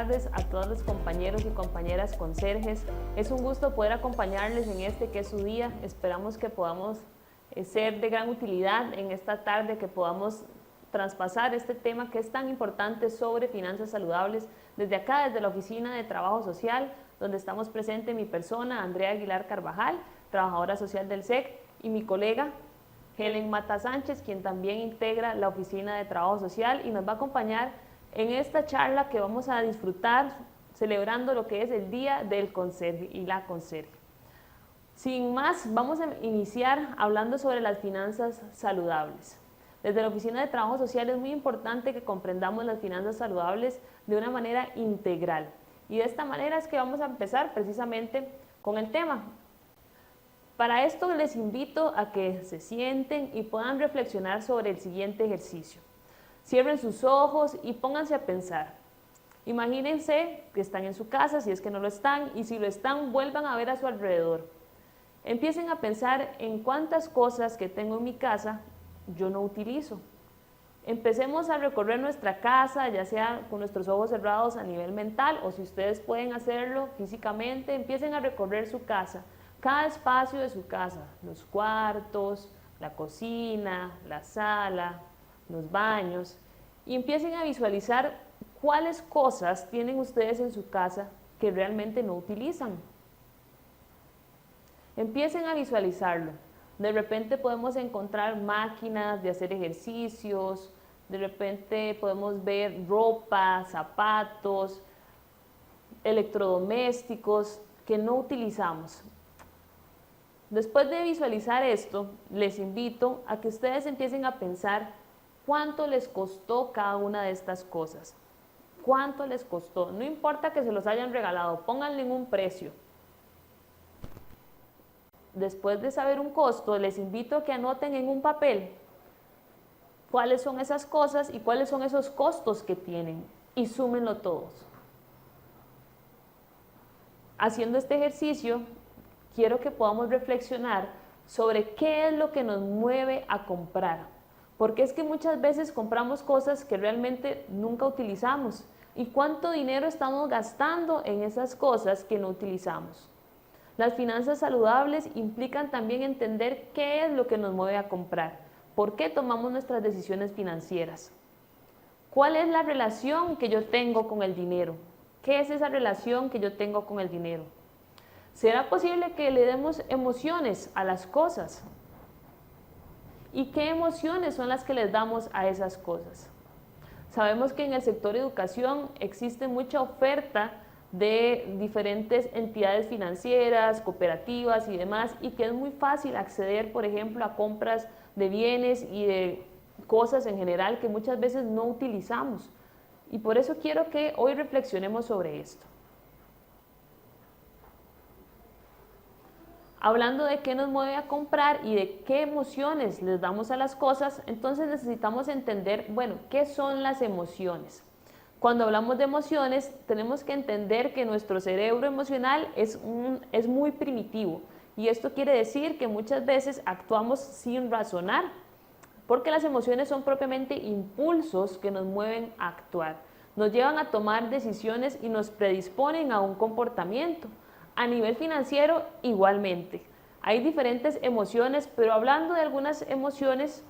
tardes a todos los compañeros y compañeras conserjes. Es un gusto poder acompañarles en este que es su día. Esperamos que podamos ser de gran utilidad en esta tarde, que podamos traspasar este tema que es tan importante sobre finanzas saludables desde acá, desde la Oficina de Trabajo Social, donde estamos presentes mi persona, Andrea Aguilar Carvajal, trabajadora social del SEC, y mi colega Helen Mata Sánchez, quien también integra la Oficina de Trabajo Social y nos va a acompañar en esta charla que vamos a disfrutar celebrando lo que es el Día del Conserje y la Conserje. Sin más, vamos a iniciar hablando sobre las finanzas saludables. Desde la Oficina de Trabajo Social es muy importante que comprendamos las finanzas saludables de una manera integral. Y de esta manera es que vamos a empezar precisamente con el tema. Para esto les invito a que se sienten y puedan reflexionar sobre el siguiente ejercicio. Cierren sus ojos y pónganse a pensar. Imagínense que están en su casa, si es que no lo están, y si lo están, vuelvan a ver a su alrededor. Empiecen a pensar en cuántas cosas que tengo en mi casa yo no utilizo. Empecemos a recorrer nuestra casa, ya sea con nuestros ojos cerrados a nivel mental, o si ustedes pueden hacerlo físicamente, empiecen a recorrer su casa, cada espacio de su casa, los cuartos, la cocina, la sala, los baños, y empiecen a visualizar cuáles cosas tienen ustedes en su casa que realmente no utilizan. Empiecen a visualizarlo. De repente podemos encontrar máquinas de hacer ejercicios, de repente podemos ver ropa, zapatos, electrodomésticos que no utilizamos. Después de visualizar esto, les invito a que ustedes empiecen a pensar cuánto les costó cada una de estas cosas. ¿Cuánto les costó? No importa que se los hayan regalado, pónganle un precio. Después de saber un costo, les invito a que anoten en un papel cuáles son esas cosas y cuáles son esos costos que tienen y súmenlo todos. Haciendo este ejercicio, quiero que podamos reflexionar sobre qué es lo que nos mueve a comprar. Porque es que muchas veces compramos cosas que realmente nunca utilizamos. ¿Y cuánto dinero estamos gastando en esas cosas que no utilizamos? Las finanzas saludables implican también entender qué es lo que nos mueve a comprar, por qué tomamos nuestras decisiones financieras, cuál es la relación que yo tengo con el dinero, qué es esa relación que yo tengo con el dinero. ¿Será posible que le demos emociones a las cosas? ¿Y qué emociones son las que les damos a esas cosas? Sabemos que en el sector educación existe mucha oferta de diferentes entidades financieras, cooperativas y demás, y que es muy fácil acceder, por ejemplo, a compras de bienes y de cosas en general que muchas veces no utilizamos. Y por eso quiero que hoy reflexionemos sobre esto. Hablando de qué nos mueve a comprar y de qué emociones les damos a las cosas, entonces necesitamos entender, bueno, ¿qué son las emociones? Cuando hablamos de emociones, tenemos que entender que nuestro cerebro emocional es muy primitivo. Y esto quiere decir que muchas veces actuamos sin razonar, porque las emociones son propiamente impulsos que nos mueven a actuar. Nos llevan a tomar decisiones y nos predisponen a un comportamiento. A nivel financiero, igualmente. Hay diferentes emociones, pero hablando de algunas emociones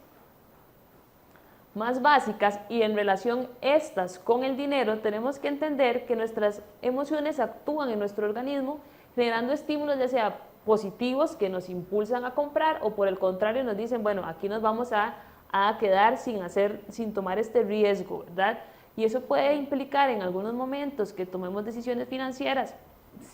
más básicas y en relación estas con el dinero, tenemos que entender que nuestras emociones actúan en nuestro organismo generando estímulos ya sea positivos que nos impulsan a comprar o por el contrario nos dicen, bueno, aquí nos vamos a quedar sin tomar este riesgo, ¿verdad? Y eso puede implicar en algunos momentos que tomemos decisiones financieras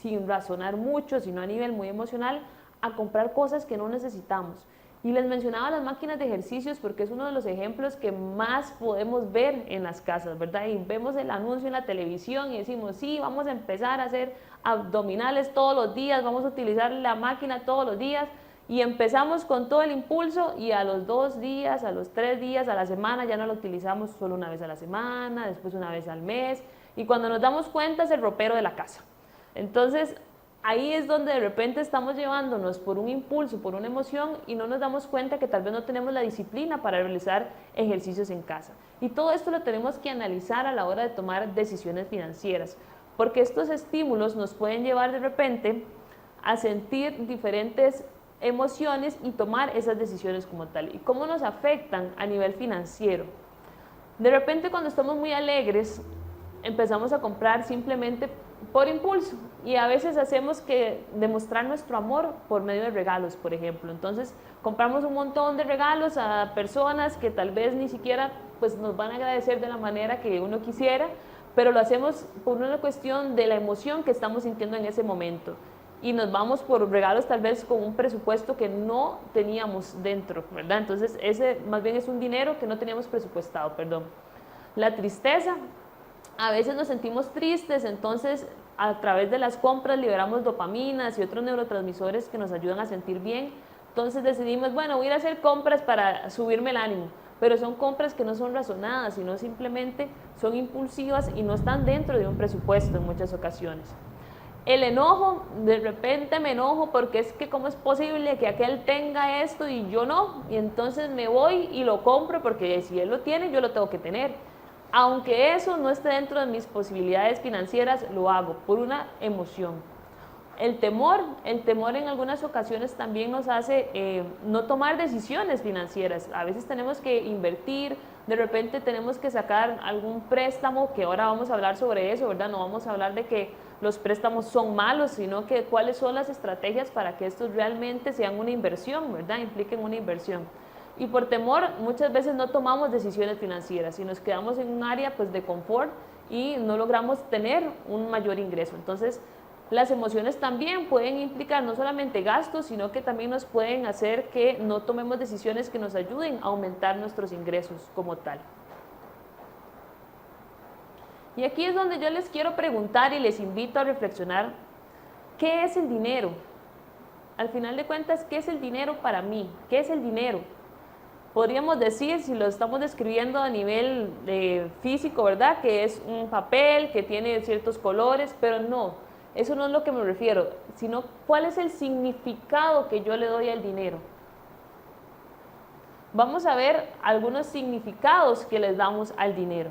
sin razonar mucho, sino a nivel muy emocional, a comprar cosas que no necesitamos. Y les mencionaba las máquinas de ejercicios porque es uno de los ejemplos que más podemos ver en las casas, ¿verdad? Y vemos el anuncio en la televisión y decimos, sí, vamos a empezar a hacer abdominales todos los días, vamos a utilizar la máquina todos los días, y empezamos con todo el impulso y a los 2 días, a los 3 días, a la semana ya no lo utilizamos solo una vez a la semana, después una vez al mes, y cuando nos damos cuenta es el ropero de la casa. Entonces, ahí es donde de repente estamos llevándonos por un impulso, por una emoción y no nos damos cuenta que tal vez no tenemos la disciplina para realizar ejercicios en casa. Y todo esto lo tenemos que analizar a la hora de tomar decisiones financieras, porque estos estímulos nos pueden llevar de repente a sentir diferentes emociones y tomar esas decisiones como tal. ¿Y cómo nos afectan a nivel financiero? De repente cuando estamos muy alegres, empezamos a comprar simplemente por impulso y a veces hacemos que demostrar nuestro amor por medio de regalos, por ejemplo. Entonces compramos un montón de regalos a personas que tal vez ni siquiera pues, nos van a agradecer de la manera que uno quisiera, pero lo hacemos por una cuestión de la emoción que estamos sintiendo en ese momento. Y nos vamos por regalos tal vez con un presupuesto que no teníamos dentro, ¿verdad? Entonces ese más bien es un dinero que no teníamos presupuestado, perdón. La tristeza, a veces nos sentimos tristes, entonces a través de las compras liberamos dopaminas y otros neurotransmisores que nos ayudan a sentir bien. Entonces decidimos, bueno, voy a ir a hacer compras para subirme el ánimo, pero son compras que no son razonadas, sino simplemente son impulsivas y no están dentro de un presupuesto en muchas ocasiones. El enojo, de repente me enojo porque es que cómo es posible que aquel tenga esto y yo no, y entonces me voy y lo compro porque si él lo tiene yo lo tengo que tener. Aunque eso no esté dentro de mis posibilidades financieras, lo hago por una emoción. El temor en algunas ocasiones también nos hace no tomar decisiones financieras. A veces tenemos que invertir, de repente tenemos que sacar algún préstamo, que ahora vamos a hablar sobre eso, ¿verdad? No vamos a hablar de que los préstamos son malos, sino que cuáles son las estrategias para que estos realmente sean una inversión, ¿verdad? Impliquen una inversión. Y por temor muchas veces no tomamos decisiones financieras y nos quedamos en un área pues, de confort y no logramos tener un mayor ingreso. Entonces, las emociones también pueden implicar no solamente gastos, sino que también nos pueden hacer que no tomemos decisiones que nos ayuden a aumentar nuestros ingresos como tal. Y aquí es donde yo les quiero preguntar y les invito a reflexionar, ¿qué es el dinero? Al final de cuentas, ¿qué es el dinero para mí? ¿Qué es el dinero? Podríamos decir, si lo estamos describiendo a nivel físico, ¿verdad? Que es un papel que tiene ciertos colores, pero no, eso no es lo que me refiero, sino cuál es el significado que yo le doy al dinero. Vamos a ver algunos significados que les damos al dinero.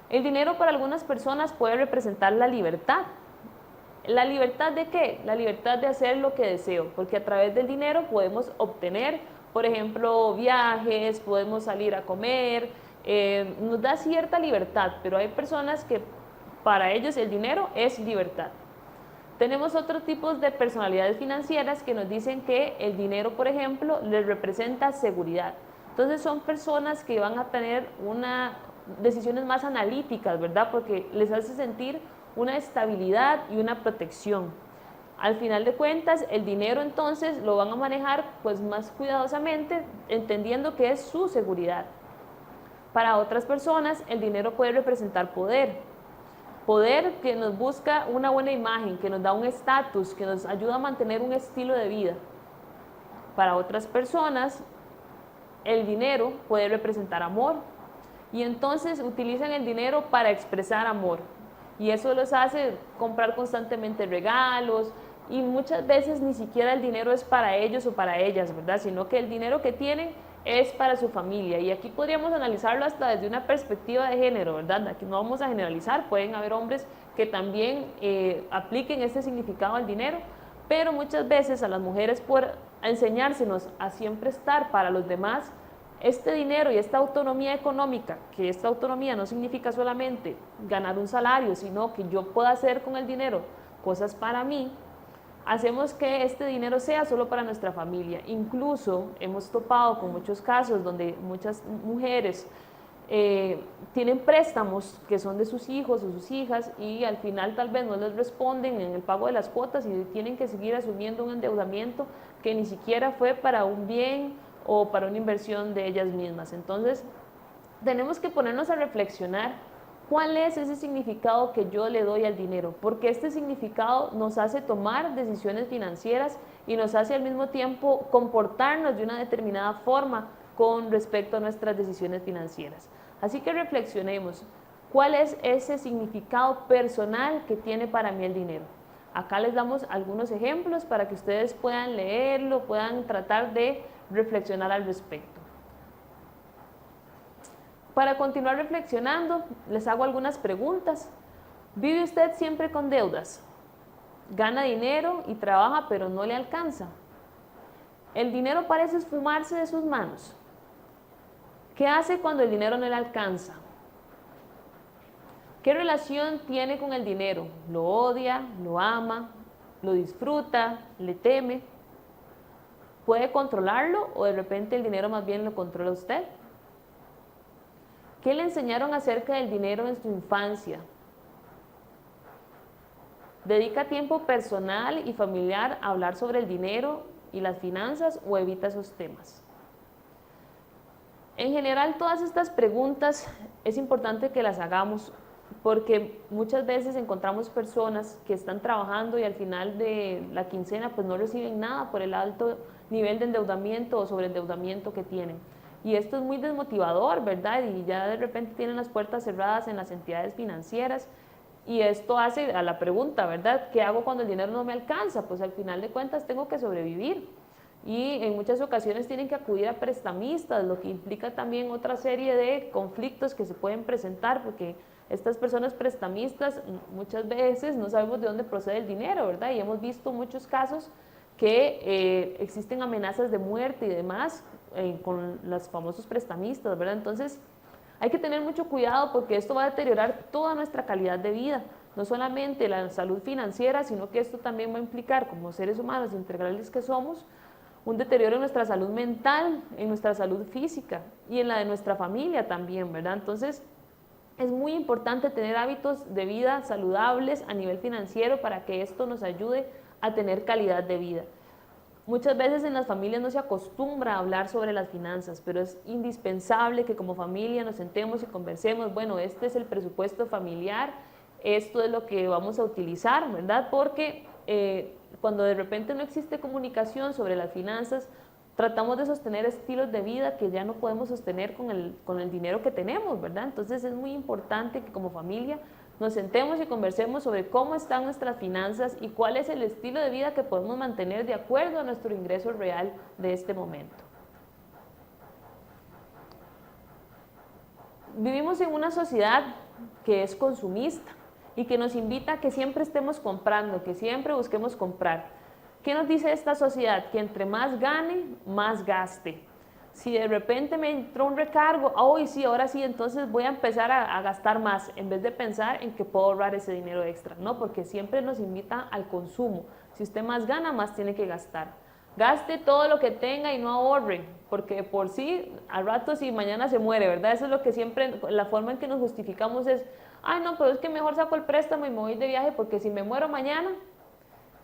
El dinero para algunas personas puede representar la libertad. ¿La libertad de qué? La libertad de hacer lo que deseo, porque a través del dinero podemos obtener, por ejemplo, viajes, podemos salir a comer, nos da cierta libertad, pero hay personas que para ellos el dinero es libertad. Tenemos otros tipos de personalidades financieras que nos dicen que el dinero, por ejemplo, les representa seguridad. Entonces son personas que van a tener decisiones más analíticas, ¿verdad? Porque les hace sentir una estabilidad y una protección. Al final de cuentas, el dinero entonces lo van a manejar pues más cuidadosamente, entendiendo que es su seguridad. Para otras personas, el dinero puede representar poder. Poder que nos busca una buena imagen, que nos da un estatus, que nos ayuda a mantener un estilo de vida. Para otras personas, el dinero puede representar amor. Y entonces utilizan el dinero para expresar amor. Y eso los hace comprar constantemente regalos y muchas veces ni siquiera el dinero es para ellos o para ellas, ¿verdad? Sino que el dinero que tienen es para su familia. Y aquí podríamos analizarlo hasta desde una perspectiva de género, ¿verdad? Aquí no vamos a generalizar, pueden haber hombres que también apliquen este significado al dinero, pero muchas veces a las mujeres por enseñársenos a siempre estar para los demás, este dinero y esta autonomía económica, que esta autonomía no significa solamente ganar un salario, sino que yo pueda hacer con el dinero cosas para mí, hacemos que este dinero sea solo para nuestra familia. Incluso hemos topado con muchos casos donde muchas mujeres tienen préstamos que son de sus hijos o sus hijas y al final tal vez no les responden en el pago de las cuotas y tienen que seguir asumiendo un endeudamiento que ni siquiera fue para un bien o para una inversión de ellas mismas. Entonces, tenemos que ponernos a reflexionar cuál es ese significado que yo le doy al dinero, porque este significado nos hace tomar decisiones financieras y nos hace al mismo tiempo comportarnos de una determinada forma con respecto a nuestras decisiones financieras. Así que reflexionemos, ¿cuál es ese significado personal que tiene para mí el dinero? Acá les damos algunos ejemplos para que ustedes puedan leerlo, puedan tratar de reflexionar al respecto. Para continuar reflexionando, les hago algunas preguntas. ¿Vive usted siempre con deudas? ¿Gana dinero y trabaja pero no le alcanza? ¿El dinero parece esfumarse de sus manos? ¿Qué hace cuando el dinero no le alcanza? ¿Qué relación tiene con el dinero? ¿Lo odia? ¿Lo ama? ¿Lo disfruta? ¿Le teme? ¿Puede controlarlo o de repente el dinero más bien lo controla usted? ¿Qué le enseñaron acerca del dinero en su infancia? ¿Dedica tiempo personal y familiar a hablar sobre el dinero y las finanzas o evita esos temas? En general, todas estas preguntas es importante que las hagamos porque muchas veces encontramos personas que están trabajando y al final de la quincena pues no reciben nada por el alto nivel de endeudamiento o sobreendeudamiento que tienen. Y esto es muy desmotivador, ¿verdad? Y ya de repente tienen las puertas cerradas en las entidades financieras. Y esto hace a la pregunta, ¿verdad? ¿Qué hago cuando el dinero no me alcanza? Pues al final de cuentas tengo que sobrevivir. Y en muchas ocasiones tienen que acudir a prestamistas, lo que implica también otra serie de conflictos que se pueden presentar, porque estas personas prestamistas muchas veces no sabemos de dónde procede el dinero, ¿verdad? Y hemos visto muchos casos que existen amenazas de muerte y demás con los famosos prestamistas, ¿verdad? Entonces, hay que tener mucho cuidado porque esto va a deteriorar toda nuestra calidad de vida, no solamente la salud financiera, sino que esto también va a implicar, como seres humanos integrales que somos, un deterioro en nuestra salud mental, en nuestra salud física y en la de nuestra familia también, ¿verdad? Entonces, es muy importante tener hábitos de vida saludables a nivel financiero para que esto nos ayude a tener calidad de vida. Muchas veces en las familias no se acostumbra a hablar sobre las finanzas, pero es indispensable que como familia nos sentemos y conversemos, bueno, este es el presupuesto familiar, esto es lo que vamos a utilizar, ¿verdad? Porque cuando de repente no existe comunicación sobre las finanzas, tratamos de sostener estilos de vida que ya no podemos sostener con el dinero que tenemos, ¿verdad? Entonces es muy importante que como familia nos sentemos y conversemos sobre cómo están nuestras finanzas y cuál es el estilo de vida que podemos mantener de acuerdo a nuestro ingreso real de este momento. Vivimos en una sociedad que es consumista y que nos invita a que siempre estemos comprando, que siempre busquemos comprar. ¿Qué nos dice esta sociedad? Que entre más gane, más gaste. Si de repente me entró un recargo, hoy sí, ahora sí, entonces voy a empezar a gastar más, en vez de pensar en que puedo ahorrar ese dinero extra, ¿no? Porque siempre nos invita al consumo. Si usted más gana, más tiene que gastar. Gaste todo lo que tenga y no ahorre, porque por sí, al rato si mañana se muere, ¿verdad? Eso es lo que siempre, la forma en que nos justificamos es, ay no, pero es que mejor saco el préstamo y me voy de viaje porque si me muero mañana,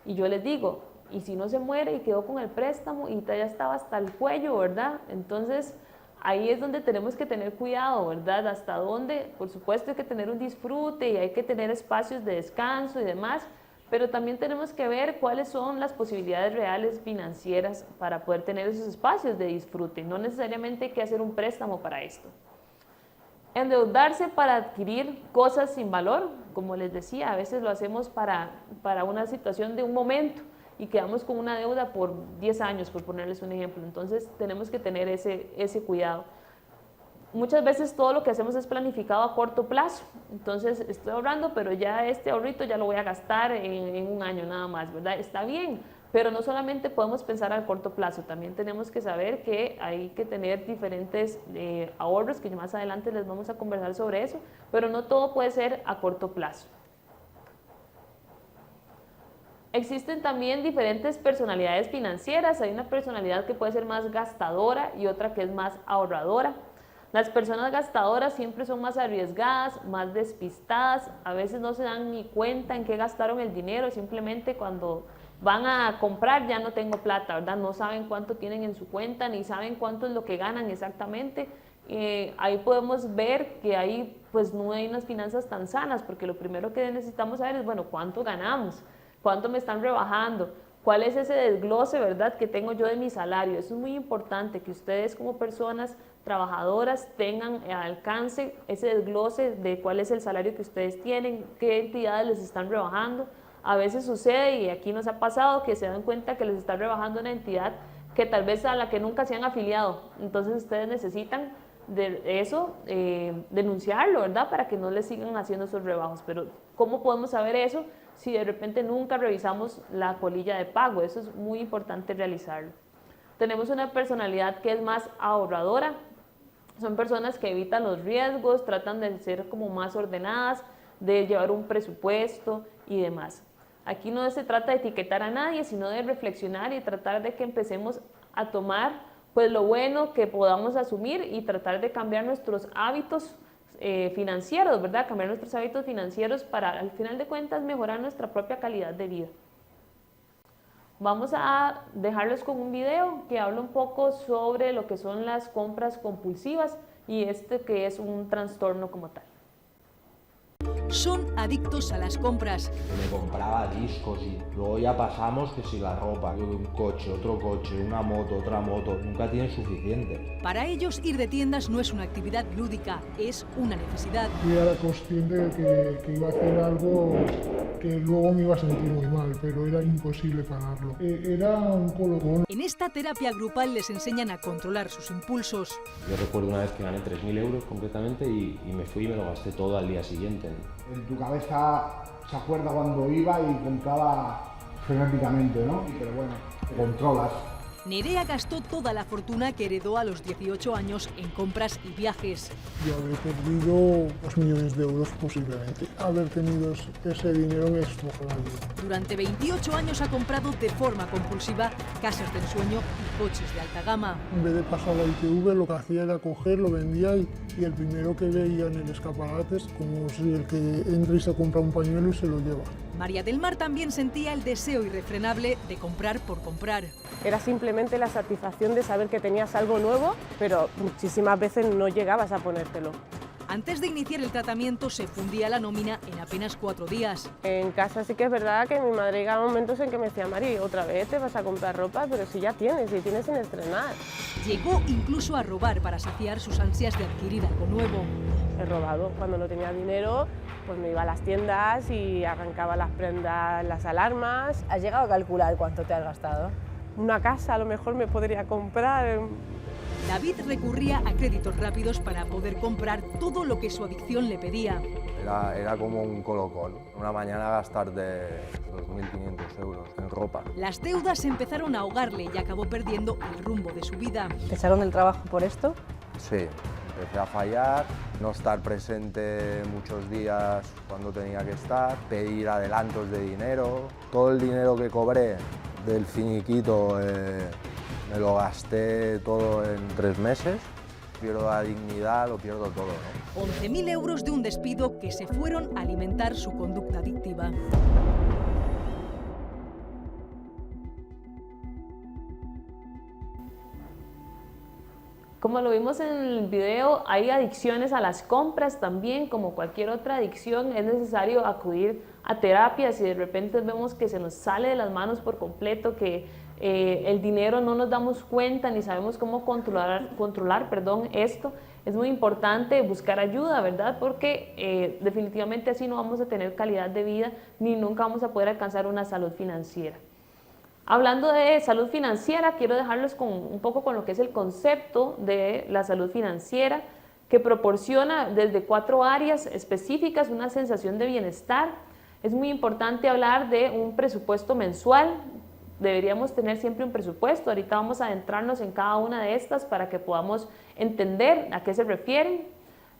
y yo les digo, y si no se muere y quedó con el préstamo y ya estaba hasta el cuello, ¿verdad? Entonces, ahí es donde tenemos que tener cuidado, ¿verdad? Hasta dónde, por supuesto, hay que tener un disfrute y hay que tener espacios de descanso y demás, pero también tenemos que ver cuáles son las posibilidades reales financieras para poder tener esos espacios de disfrute. No necesariamente hay que hacer un préstamo para esto. Endeudarse para adquirir cosas sin valor, como les decía, a veces lo hacemos para una situación de un momento y quedamos con una deuda por 10 años, por ponerles un ejemplo. Entonces tenemos que tener ese cuidado. Muchas veces todo lo que hacemos es planificado a corto plazo, entonces estoy ahorrando, pero ya este ahorrito ya lo voy a gastar en un año nada más, ¿verdad? Está bien, pero no solamente podemos pensar a corto plazo, también tenemos que saber que hay que tener diferentes ahorros, que más adelante les vamos a conversar sobre eso, pero no todo puede ser a corto plazo. Existen también diferentes personalidades financieras, hay una personalidad que puede ser más gastadora y otra que es más ahorradora. Las personas gastadoras siempre son más arriesgadas, más despistadas, a veces no se dan ni cuenta en qué gastaron el dinero, simplemente cuando van a comprar ya no tengo plata, ¿verdad? No saben cuánto tienen en su cuenta, ni saben cuánto es lo que ganan exactamente. Ahí podemos ver que ahí pues no hay unas finanzas tan sanas, porque lo primero que necesitamos saber es, bueno, ¿cuánto ganamos? ¿Cuánto me están rebajando? ¿Cuál es ese desglose, verdad, que tengo yo de mi salario? Eso es muy importante, que ustedes como personas trabajadoras tengan al alcance ese desglose de cuál es el salario que ustedes tienen, qué entidades les están rebajando. A veces sucede, y aquí nos ha pasado, que se dan cuenta que les está rebajando una entidad que tal vez a la que nunca se han afiliado. Entonces ustedes necesitan de eso, denunciarlo, ¿verdad? Para que no les sigan haciendo esos rebajos. Pero ¿cómo podemos saber eso si de repente nunca revisamos la colilla de pago? Eso es muy importante realizarlo. Tenemos una personalidad que es más ahorradora. Son personas que evitan los riesgos, tratan de ser como más ordenadas, de llevar un presupuesto y demás. Aquí no se trata de etiquetar a nadie, sino de reflexionar y tratar de que empecemos a tomar pues lo bueno que podamos asumir y tratar de cambiar nuestros hábitos financieros, ¿verdad? Cambiar nuestros hábitos financieros para al final de cuentas mejorar nuestra propia calidad de vida. Vamos a dejarles con un video que habla un poco sobre lo que son las compras compulsivas y que es un trastorno como tal. Son adictos a las compras. Me compraba discos y luego ya pasamos que si la ropa, un coche, otro coche, una moto, otra moto, nunca tienen suficiente. Para ellos ir de tiendas no es una actividad lúdica, es una necesidad. Yo era consciente de que iba a hacer algo que luego me iba a sentir muy mal, pero era imposible pararlo. Era un colocón. En esta terapia grupal les enseñan a controlar sus impulsos. Yo recuerdo una vez que gané 3.000 euros completamente y me fui y me lo gasté todo al día siguiente. En tu cabeza se acuerda cuando iba y compraba frenéticamente, ¿no? Pero bueno, te controlas. Nerea gastó toda la fortuna que heredó a los 18 años en compras y viajes. Yo habré perdido 2 millones de euros posiblemente. Haber tenido ese dinero me destrozó la vida. Durante 28 años ha comprado de forma compulsiva casas de ensueño y coches de alta gama. En vez de pasar la ITV, lo que hacía era coger, lo vendía y el primero que veía en el escaparate es como si el que entra y se compra un pañuelo y se lo lleva. María del Mar también sentía el deseo irrefrenable de comprar por comprar. Era simplemente la satisfacción de saber que tenías algo nuevo, pero muchísimas veces no llegabas a ponértelo. Antes de iniciar el tratamiento se fundía la nómina en apenas 4 días. En casa sí que es verdad que mi madre llegaba a momentos en que me decía: Mari, otra vez te vas a comprar ropa, pero si ya tienes, y tienes sin estrenar. Llegó incluso a robar para saciar sus ansias de adquirir algo nuevo. He robado. Cuando no tenía dinero, pues me iba a las tiendas y arrancaba las prendas, las alarmas. ¿Has llegado a calcular cuánto te has gastado? Una casa a lo mejor me podría comprar. David recurría a créditos rápidos para poder comprar todo lo que su adicción le pedía. Era como un colocón. Una mañana gastar de 2.500 euros en ropa. Las deudas empezaron a ahogarle y acabó perdiendo el rumbo de su vida. ¿Te echaron del trabajo por esto? Sí, empecé a fallar, no estar presente muchos días cuando tenía que estar, pedir adelantos de dinero. Todo el dinero que cobré del finiquito me lo gasté todo en 3 meses. Pierdo la dignidad, lo pierdo todo, ¿no? 11.000 euros de un despido que se fueron a alimentar su conducta adictiva. Como lo vimos en el video, hay adicciones a las compras también. Como cualquier otra adicción, es necesario acudir a terapias. Si de repente vemos que se nos sale de las manos por completo, que el dinero no nos damos cuenta ni sabemos cómo controlar esto, es muy importante buscar ayuda, ¿verdad? Porque definitivamente así no vamos a tener calidad de vida ni nunca vamos a poder alcanzar una salud financiera. Hablando de salud financiera, quiero dejarlos un poco con lo que es el concepto de la salud financiera, que proporciona desde 4 áreas específicas una sensación de bienestar. Es muy importante hablar de un presupuesto mensual. Deberíamos tener siempre un presupuesto. Ahorita vamos a adentrarnos en cada una de estas para que podamos entender a qué se refieren.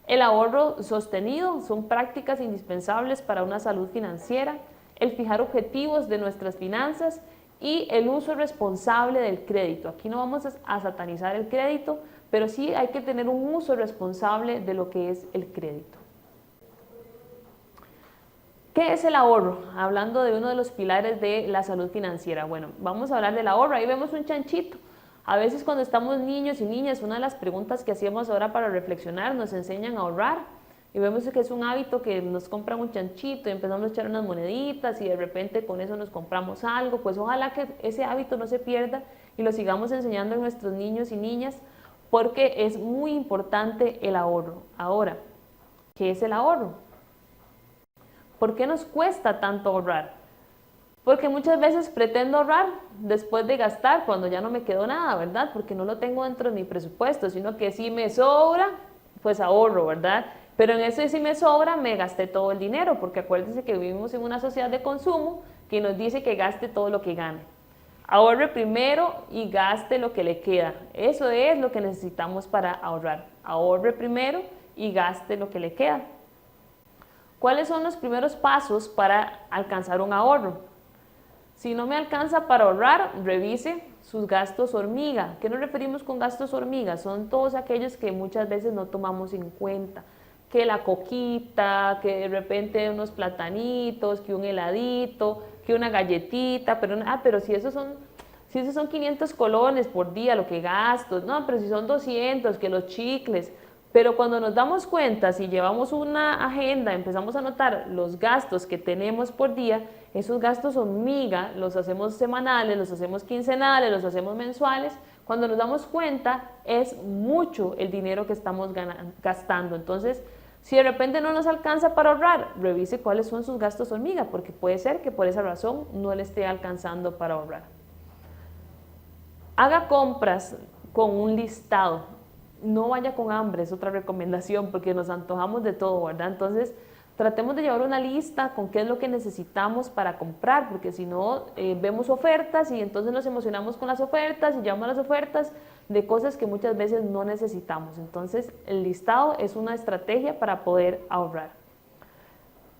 El ahorro sostenido son prácticas indispensables para una salud financiera. El fijar objetivos de nuestras finanzas y el uso responsable del crédito. Aquí no vamos a satanizar el crédito, pero sí hay que tener un uso responsable de lo que es el crédito. ¿Qué es el ahorro? Hablando de uno de los pilares de la salud financiera. Bueno, vamos a hablar del ahorro. Ahí vemos un chanchito. A veces cuando estamos niños y niñas, una de las preguntas que hacíamos ahora para reflexionar, nos enseñan a ahorrar. Y vemos que es un hábito que nos compran un chanchito y empezamos a echar unas moneditas y de repente con eso nos compramos algo. Pues ojalá que ese hábito no se pierda y lo sigamos enseñando a nuestros niños y niñas, porque es muy importante el ahorro. Ahora, ¿qué es el ahorro? ¿Por qué nos cuesta tanto ahorrar? Porque muchas veces pretendo ahorrar después de gastar, cuando ya no me quedó nada, ¿verdad? Porque no lo tengo dentro de mi presupuesto, sino que si me sobra, pues ahorro, ¿verdad? Pero en eso si me sobra, me gasté todo el dinero, porque acuérdense que vivimos en una sociedad de consumo que nos dice que gaste todo lo que gane. Ahorre primero y gaste lo que le queda. Eso es lo que necesitamos para ahorrar. Ahorre primero y gaste lo que le queda. ¿Cuáles son los primeros pasos para alcanzar un ahorro? Si no me alcanza para ahorrar, revise sus gastos hormiga. ¿Qué nos referimos con gastos hormiga? Son todos aquellos que muchas veces no tomamos en cuenta. Que la coquita, que de repente unos platanitos, que un heladito, que una galletita, pero si esos son 500 colones por día lo que gasto, no, pero si son 200, que los chicles. Pero cuando nos damos cuenta, si llevamos una agenda, empezamos a anotar los gastos que tenemos por día, esos gastos hormiga los hacemos semanales, los hacemos quincenales, los hacemos mensuales. Cuando nos damos cuenta, es mucho el dinero que estamos gastando. Entonces, si de repente no nos alcanza para ahorrar, revise cuáles son sus gastos hormiga, porque puede ser que por esa razón no le esté alcanzando para ahorrar. Haga compras con un listado. No vaya con hambre, es otra recomendación, porque nos antojamos de todo, ¿verdad? Entonces, tratemos de llevar una lista con qué es lo que necesitamos para comprar, porque si no, vemos ofertas y entonces nos emocionamos con las ofertas y llevamos las ofertas de cosas que muchas veces no necesitamos. Entonces, el listado es una estrategia para poder ahorrar.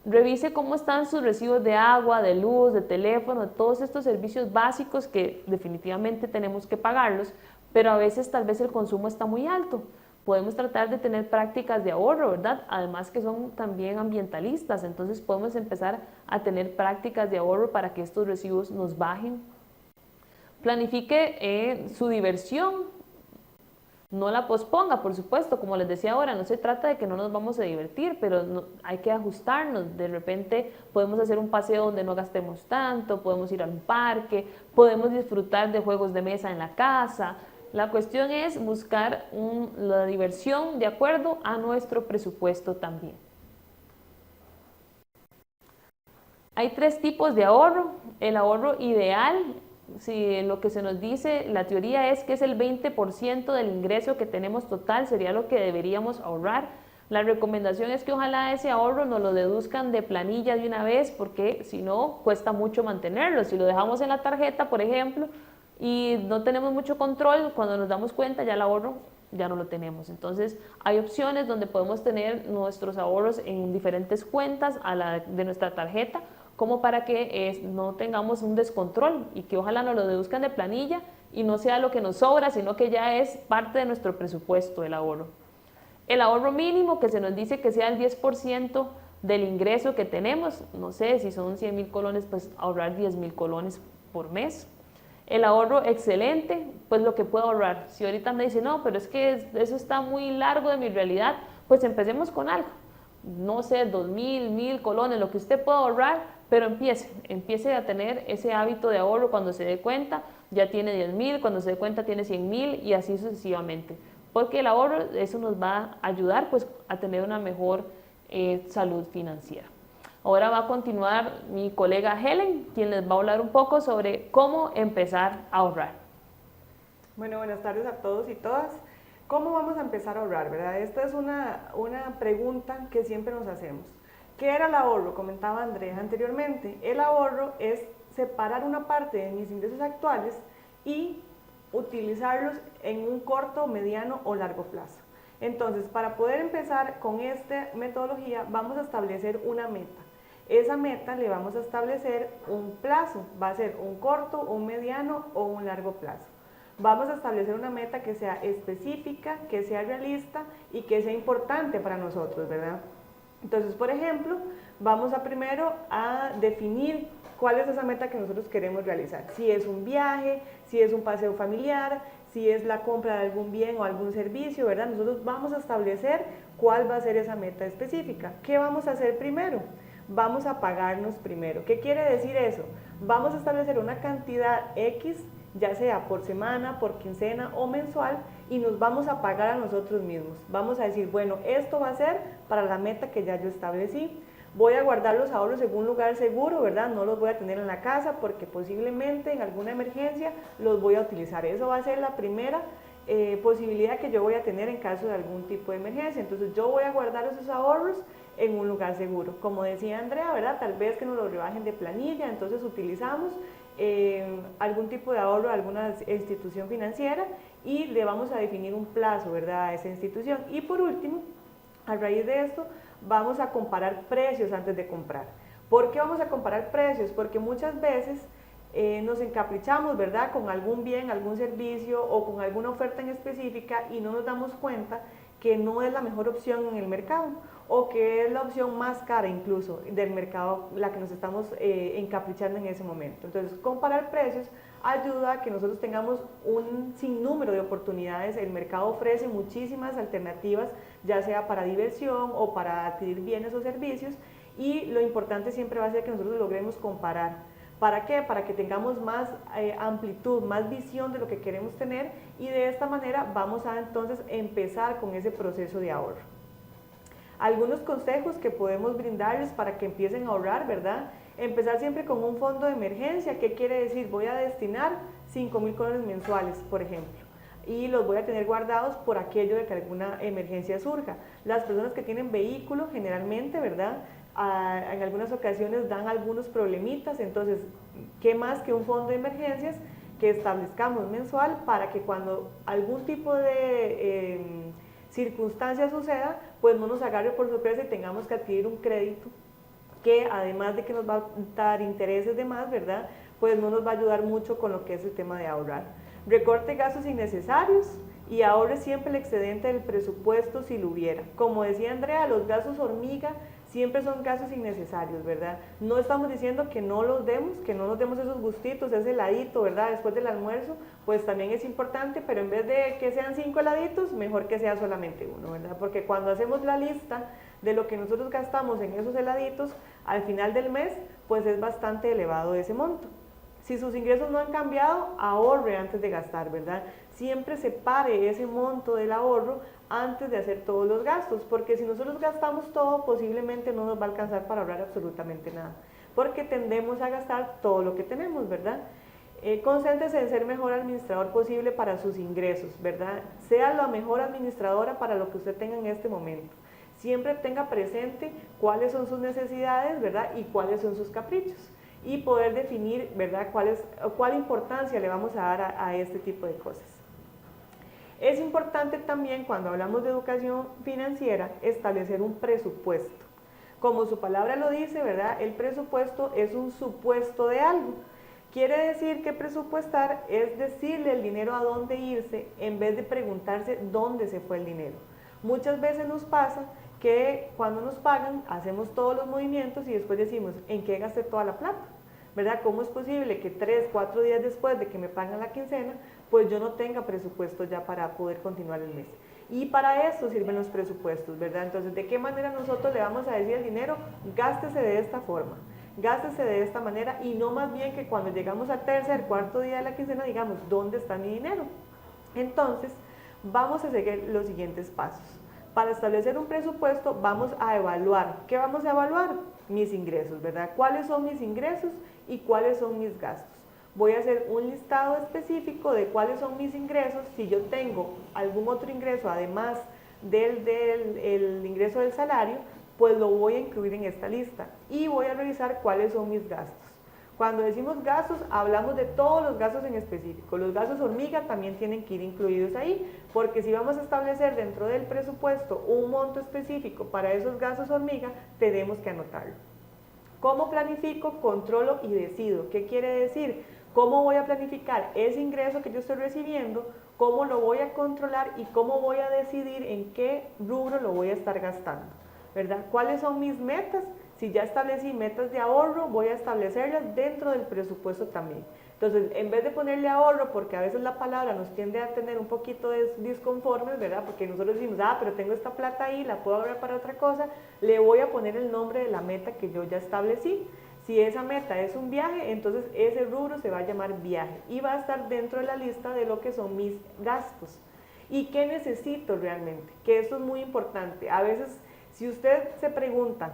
Revise cómo están sus recibos de agua, de luz, de teléfono, de todos estos servicios básicos que definitivamente tenemos que pagarlos, pero a veces tal vez el consumo está muy alto. Podemos tratar de tener prácticas de ahorro, ¿verdad? Además que son también ambientalistas, entonces podemos empezar a tener prácticas de ahorro para que estos recibos nos bajen. Planifique su diversión, no la posponga, por supuesto, como les decía ahora, no se trata de que no nos vamos a divertir, pero hay que ajustarnos. De repente podemos hacer un paseo donde no gastemos tanto, podemos ir a un parque, podemos disfrutar de juegos de mesa en la casa. La cuestión es buscar la diversión de acuerdo a nuestro presupuesto también. Hay 3 tipos de ahorro. El ahorro ideal, si lo que se nos dice, la teoría es que es el 20% del ingreso que tenemos total, sería lo que deberíamos ahorrar. La recomendación es que ojalá ese ahorro nos lo deduzcan de planilla de una vez, porque si no, cuesta mucho mantenerlo. Si lo dejamos en la tarjeta, por ejemplo, y no tenemos mucho control, cuando nos damos cuenta ya el ahorro ya no lo tenemos. Entonces hay opciones donde podemos tener nuestros ahorros en diferentes cuentas de nuestra tarjeta, como para que no tengamos un descontrol y que ojalá nos lo deduzcan de planilla y no sea lo que nos sobra, sino que ya es parte de nuestro presupuesto el ahorro. El ahorro mínimo, que se nos dice que sea el 10% del ingreso que tenemos, no sé, si son 100,000 colones, pues ahorrar 10,000 colones por mes. El ahorro excelente, pues lo que puedo ahorrar. Si ahorita me dice, no, pero es que eso está muy largo de mi realidad, pues empecemos con algo. No sé, 2,000, 1,000 colones, lo que usted pueda ahorrar, pero empiece a tener ese hábito de ahorro. Cuando se dé cuenta, ya tiene 10,000, cuando se dé cuenta tiene 100,000 y así sucesivamente. Porque el ahorro, eso nos va a ayudar pues a tener una mejor salud financiera. Ahora va a continuar mi colega Helen, quien les va a hablar un poco sobre cómo empezar a ahorrar. Bueno, buenas tardes a todos y todas. ¿Cómo vamos a empezar a ahorrar, verdad? Esta es una pregunta que siempre nos hacemos. ¿Qué era el ahorro? Comentaba Andrea anteriormente. El ahorro es separar una parte de mis ingresos actuales y utilizarlos en un corto, mediano o largo plazo. Entonces, para poder empezar con esta metodología, vamos a establecer una meta. Esa meta le vamos a establecer un plazo, va a ser un corto, un mediano o un largo plazo. Vamos a establecer una meta que sea específica, que sea realista y que sea importante para nosotros, ¿verdad? Entonces, por ejemplo, vamos primero a definir cuál es esa meta que nosotros queremos realizar. Si es un viaje, si es un paseo familiar, si es la compra de algún bien o algún servicio, ¿verdad? Nosotros vamos a establecer cuál va a ser esa meta específica. ¿Qué vamos a hacer primero? Vamos a pagarnos primero. ¿Qué quiere decir eso? Vamos a establecer una cantidad X, ya sea por semana, por quincena o mensual, y nos vamos a pagar a nosotros mismos. Vamos a decir, bueno, esto va a ser para la meta que ya yo establecí. Voy a guardar los ahorros en un lugar seguro, ¿verdad? No los voy a tener en la casa porque posiblemente en alguna emergencia los voy a utilizar. Eso va a ser la primera posibilidad que yo voy a tener en caso de algún tipo de emergencia. Entonces yo voy a guardar esos ahorros en un lugar seguro. Como decía Andrea, ¿verdad? Tal vez que nos lo rebajen de planilla, entonces utilizamos algún tipo de ahorro a alguna institución financiera y le vamos a definir un plazo, ¿verdad? A esa institución. Y por último, a raíz de esto, vamos a comparar precios antes de comprar. ¿Por qué vamos a comparar precios? Porque muchas veces nos encaprichamos, ¿verdad?, con algún bien, algún servicio o con alguna oferta en específica y no nos damos cuenta que no es la mejor opción en el mercado o que es la opción más cara incluso del mercado la que nos estamos encaprichando en ese momento. Entonces, comparar precios ayuda a que nosotros tengamos un sinnúmero de oportunidades. El mercado ofrece muchísimas alternativas, ya sea para diversión o para adquirir bienes o servicios, y lo importante siempre va a ser que nosotros logremos comparar. ¿Para qué? Para que tengamos más amplitud, más visión de lo que queremos tener, y de esta manera vamos a entonces empezar con ese proceso de ahorro. Algunos consejos que podemos brindarles para que empiecen a ahorrar, ¿verdad? Empezar siempre con un fondo de emergencia. ¿Qué quiere decir? Voy a destinar 5.000 colones mensuales, por ejemplo, y los voy a tener guardados por aquello de que alguna emergencia surja. Las personas que tienen vehículo generalmente, ¿verdad?, en algunas ocasiones dan algunos problemitas, entonces, ¿qué más que un fondo de emergencias que establezcamos mensual para que cuando algún tipo de circunstancia suceda, pues no nos agarre por sorpresa y tengamos que adquirir un crédito que, además de que nos va a dar intereses de más, ¿verdad?, pues no nos va a ayudar mucho con lo que es el tema de ahorrar. Recorte gastos innecesarios y ahorre siempre el excedente del presupuesto si lo hubiera. Como decía Andrea, los gastos hormiga siempre son gastos innecesarios, ¿verdad? No estamos diciendo que no los demos, que no nos demos esos gustitos, ese heladito, ¿verdad?, después del almuerzo, pues también es importante, pero en vez de que sean 5 heladitos, mejor que sea solamente uno, ¿verdad? Porque cuando hacemos la lista de lo que nosotros gastamos en esos heladitos, al final del mes, pues es bastante elevado ese monto. Si sus ingresos no han cambiado, ahorre antes de gastar, ¿verdad? Siempre separe ese monto del ahorro antes de hacer todos los gastos, porque si nosotros gastamos todo, posiblemente no nos va a alcanzar para ahorrar absolutamente nada, porque tendemos a gastar todo lo que tenemos, ¿verdad? Concéntrese en ser el mejor administrador posible para sus ingresos, ¿verdad? Sea la mejor administradora para lo que usted tenga en este momento. Siempre tenga presente cuáles son sus necesidades, ¿verdad?, y cuáles son sus caprichos, y poder definir, ¿verdad?, cuál importancia le vamos a dar a este tipo de cosas. Es importante también, cuando hablamos de educación financiera, establecer un presupuesto. Como su palabra lo dice, ¿verdad?, el presupuesto es un supuesto de algo. Quiere decir que presupuestar es decirle al dinero a dónde irse en vez de preguntarse dónde se fue el dinero. Muchas veces nos pasa que cuando nos pagan hacemos todos los movimientos y después decimos, ¿en qué gasté toda la plata? ¿Verdad? ¿Cómo es posible que 3, 4 días después de que me pagan la quincena, pues yo no tenga presupuesto ya para poder continuar el mes? Y para eso sirven los presupuestos, ¿verdad? Entonces, ¿de qué manera nosotros le vamos a decir al dinero, gástese de esta forma, gástese de esta manera, y no más bien que cuando llegamos al tercer, cuarto día de la quincena digamos, ¿dónde está mi dinero? Entonces, vamos a seguir los siguientes pasos. Para establecer un presupuesto vamos a evaluar. ¿Qué vamos a evaluar? Mis ingresos, ¿verdad? ¿Cuáles son mis ingresos y cuáles son mis gastos? Voy a hacer un listado específico de cuáles son mis ingresos. Si yo tengo algún otro ingreso además del ingreso del salario, pues lo voy a incluir en esta lista y voy a revisar cuáles son mis gastos. Cuando decimos gastos, hablamos de todos los gastos en específico. Los gastos hormiga también tienen que ir incluidos ahí, porque si vamos a establecer dentro del presupuesto un monto específico para esos gastos hormiga, tenemos que anotarlo. ¿Cómo planifico, controlo y decido? ¿Qué quiere decir? ¿Cómo voy a planificar ese ingreso que yo estoy recibiendo? ¿Cómo lo voy a controlar? ¿Y cómo voy a decidir en qué rubro lo voy a estar gastando? ¿Verdad? ¿Cuáles son mis metas? Si ya establecí metas de ahorro, voy a establecerlas dentro del presupuesto también. Entonces, en vez de ponerle ahorro, porque a veces la palabra nos tiende a tener un poquito de disconformes, ¿verdad? Porque nosotros decimos, pero tengo esta plata ahí, la puedo ahorrar para otra cosa, le voy a poner el nombre de la meta que yo ya establecí. Si esa meta es un viaje, entonces ese rubro se va a llamar viaje y va a estar dentro de la lista de lo que son mis gastos. ¿Y qué necesito realmente? Que eso es muy importante. A veces, si usted se pregunta,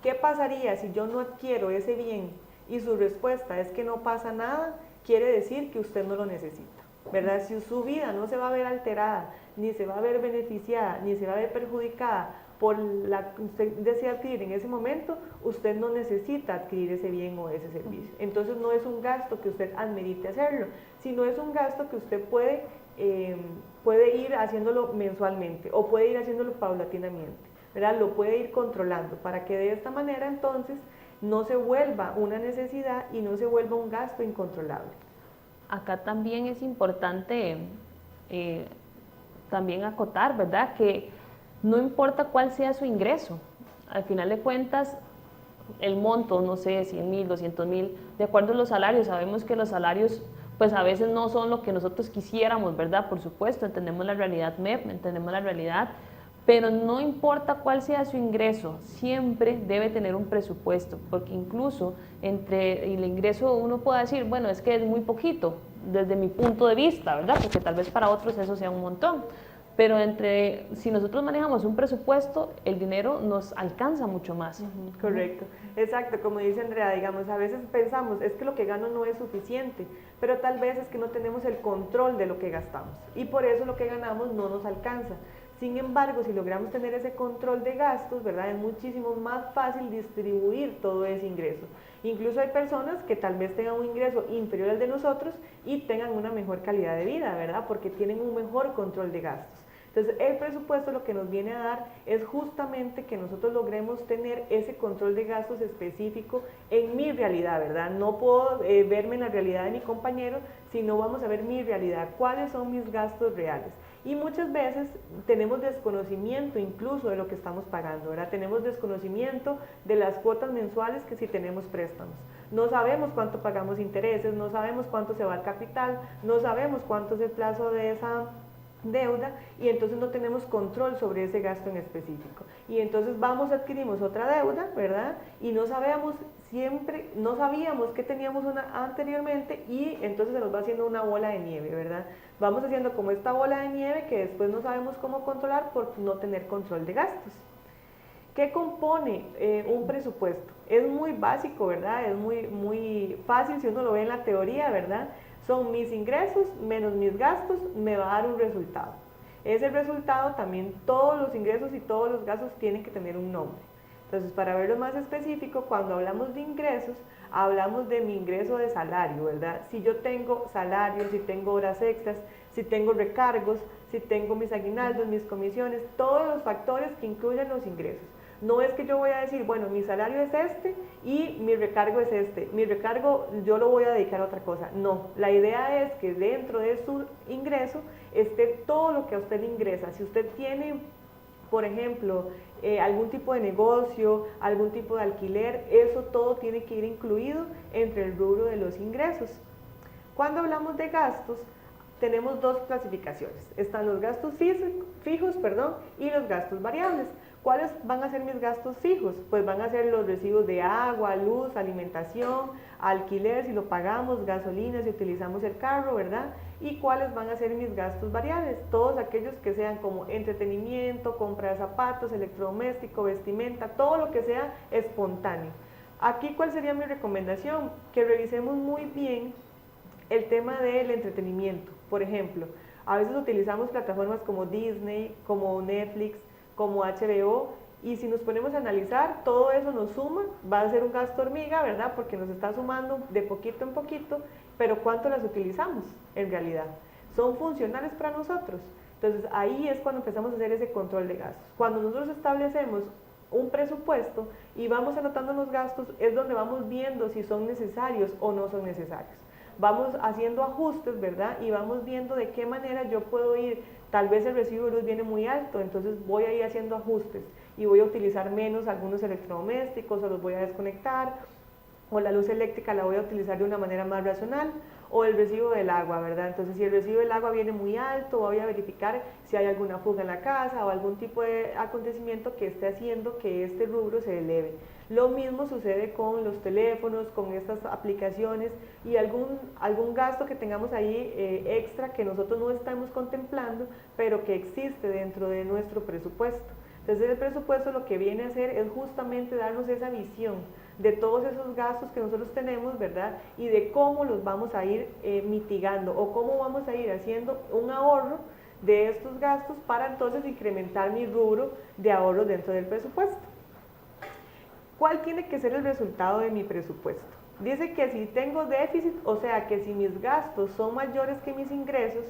¿Qué pasaría si yo no adquiero ese bien y su respuesta es que no pasa nada? Quiere decir que usted no lo necesita, ¿verdad? Si su vida no se va a ver alterada, ni se va a ver beneficiada, ni se va a ver perjudicada por la que usted desea adquirir en ese momento, usted no necesita adquirir ese bien o ese servicio. Entonces no es un gasto que usted amerite hacerlo, sino es un gasto que usted puede ir haciéndolo mensualmente o puede ir haciéndolo paulatinamente, ¿verdad? Lo puede ir controlando para que de esta manera entonces no se vuelva una necesidad y no se vuelva un gasto incontrolable. Acá también es importante también acotar, ¿verdad? Que no importa cuál sea su ingreso, al final de cuentas, el monto, no sé, 100,000, 200,000, de acuerdo a los salarios, sabemos que los salarios pues a veces no son lo que nosotros quisiéramos, ¿verdad? Por supuesto, entendemos la realidad MEP, entendemos la realidad, pero no importa cuál sea su ingreso, siempre debe tener un presupuesto, porque incluso entre el ingreso uno puede decir, bueno, es que es muy poquito, desde mi punto de vista, ¿verdad? Porque tal vez para otros eso sea un montón, pero si nosotros manejamos un presupuesto, el dinero nos alcanza mucho más. Correcto, exacto, como dice Andrea, digamos, a veces pensamos, es que lo que gano no es suficiente, pero tal vez es que no tenemos el control de lo que gastamos, y por eso lo que ganamos no nos alcanza. Sin embargo, si logramos tener ese control de gastos, ¿verdad? Es muchísimo más fácil distribuir todo ese ingreso. Incluso hay personas que tal vez tengan un ingreso inferior al de nosotros y tengan una mejor calidad de vida, ¿verdad? Porque tienen un mejor control de gastos. Entonces, el presupuesto lo que nos viene a dar es justamente que nosotros logremos tener ese control de gastos específico en mi realidad, ¿verdad? No puedo verme en la realidad de mi compañero, sino vamos a ver mi realidad, cuáles son mis gastos reales. Y muchas veces tenemos desconocimiento incluso de lo que estamos pagando, ¿verdad? Tenemos desconocimiento de las cuotas mensuales que si tenemos préstamos. No sabemos cuánto pagamos intereses, no sabemos cuánto se va al capital, no sabemos cuánto es el plazo de esa deuda y entonces no tenemos control sobre ese gasto en específico. Y entonces adquirimos otra deuda, ¿verdad? Y no sabíamos que teníamos una anteriormente y entonces se nos va haciendo una bola de nieve, ¿verdad? Vamos haciendo como esta bola de nieve que después no sabemos cómo controlar por no tener control de gastos. ¿Qué compone un presupuesto? Es muy básico, ¿verdad? Es muy fácil si uno lo ve en la teoría, ¿verdad? Son mis ingresos menos mis gastos, me va a dar un resultado. Ese resultado también, todos los ingresos y todos los gastos tienen que tener un nombre. Entonces, para verlo más específico, cuando hablamos de ingresos, hablamos de mi ingreso de salario, ¿verdad? Si yo tengo salario, si tengo horas extras, si tengo recargos, si tengo mis aguinaldos, mis comisiones, todos los factores que incluyen los ingresos. No es que yo voy a decir, bueno, mi salario es este y mi recargo es este. Mi recargo yo lo voy a dedicar a otra cosa. No, la idea es que dentro de su ingreso esté todo lo que a usted le ingresa. Si usted tiene, por ejemplo, algún tipo de negocio, algún tipo de alquiler, eso todo tiene que ir incluido entre el rubro de los ingresos. Cuando hablamos de gastos, tenemos dos clasificaciones. Están los gastos fijos, y los gastos variables. ¿Cuáles van a ser mis gastos fijos? Pues van a ser los recibos de agua, luz, alimentación, alquiler si lo pagamos, gasolina si utilizamos el carro, ¿verdad? ¿Y cuáles van a ser mis gastos variables? Todos aquellos que sean como entretenimiento, compra de zapatos, electrodoméstico, vestimenta, todo lo que sea espontáneo. Aquí, ¿cuál sería mi recomendación? Que revisemos muy bien el tema del entretenimiento. Por ejemplo, a veces utilizamos plataformas como Disney, como Netflix, como HBO, y si nos ponemos a analizar, todo eso nos suma, va a ser un gasto hormiga, ¿verdad? Porque nos está sumando de poquito en poquito, pero ¿cuánto las utilizamos en realidad? ¿Son funcionales para nosotros? Entonces ahí es cuando empezamos a hacer ese control de gastos. Cuando nosotros establecemos un presupuesto y vamos anotando los gastos, es donde vamos viendo si son necesarios o no son necesarios. Vamos haciendo ajustes, ¿verdad? Y vamos viendo de qué manera yo puedo ir, tal vez el recibo de luz viene muy alto, entonces voy a ir haciendo ajustes y voy a utilizar menos algunos electrodomésticos o los voy a desconectar, o la luz eléctrica la voy a utilizar de una manera más racional, o el recibo del agua, ¿verdad? Entonces, si el recibo del agua viene muy alto, voy a verificar si hay alguna fuga en la casa o algún tipo de acontecimiento que esté haciendo que este rubro se eleve. Lo mismo sucede con los teléfonos, con estas aplicaciones y algún gasto que tengamos ahí extra que nosotros no estamos contemplando, pero que existe dentro de nuestro presupuesto. Entonces el presupuesto lo que viene a hacer es justamente darnos esa visión de todos esos gastos que nosotros tenemos, ¿verdad? Y de cómo los vamos a ir mitigando o cómo vamos a ir haciendo un ahorro de estos gastos para entonces incrementar mi rubro de ahorro dentro del presupuesto. ¿Cuál tiene que ser el resultado de mi presupuesto? Dice que si tengo déficit, o sea que si mis gastos son mayores que mis ingresos,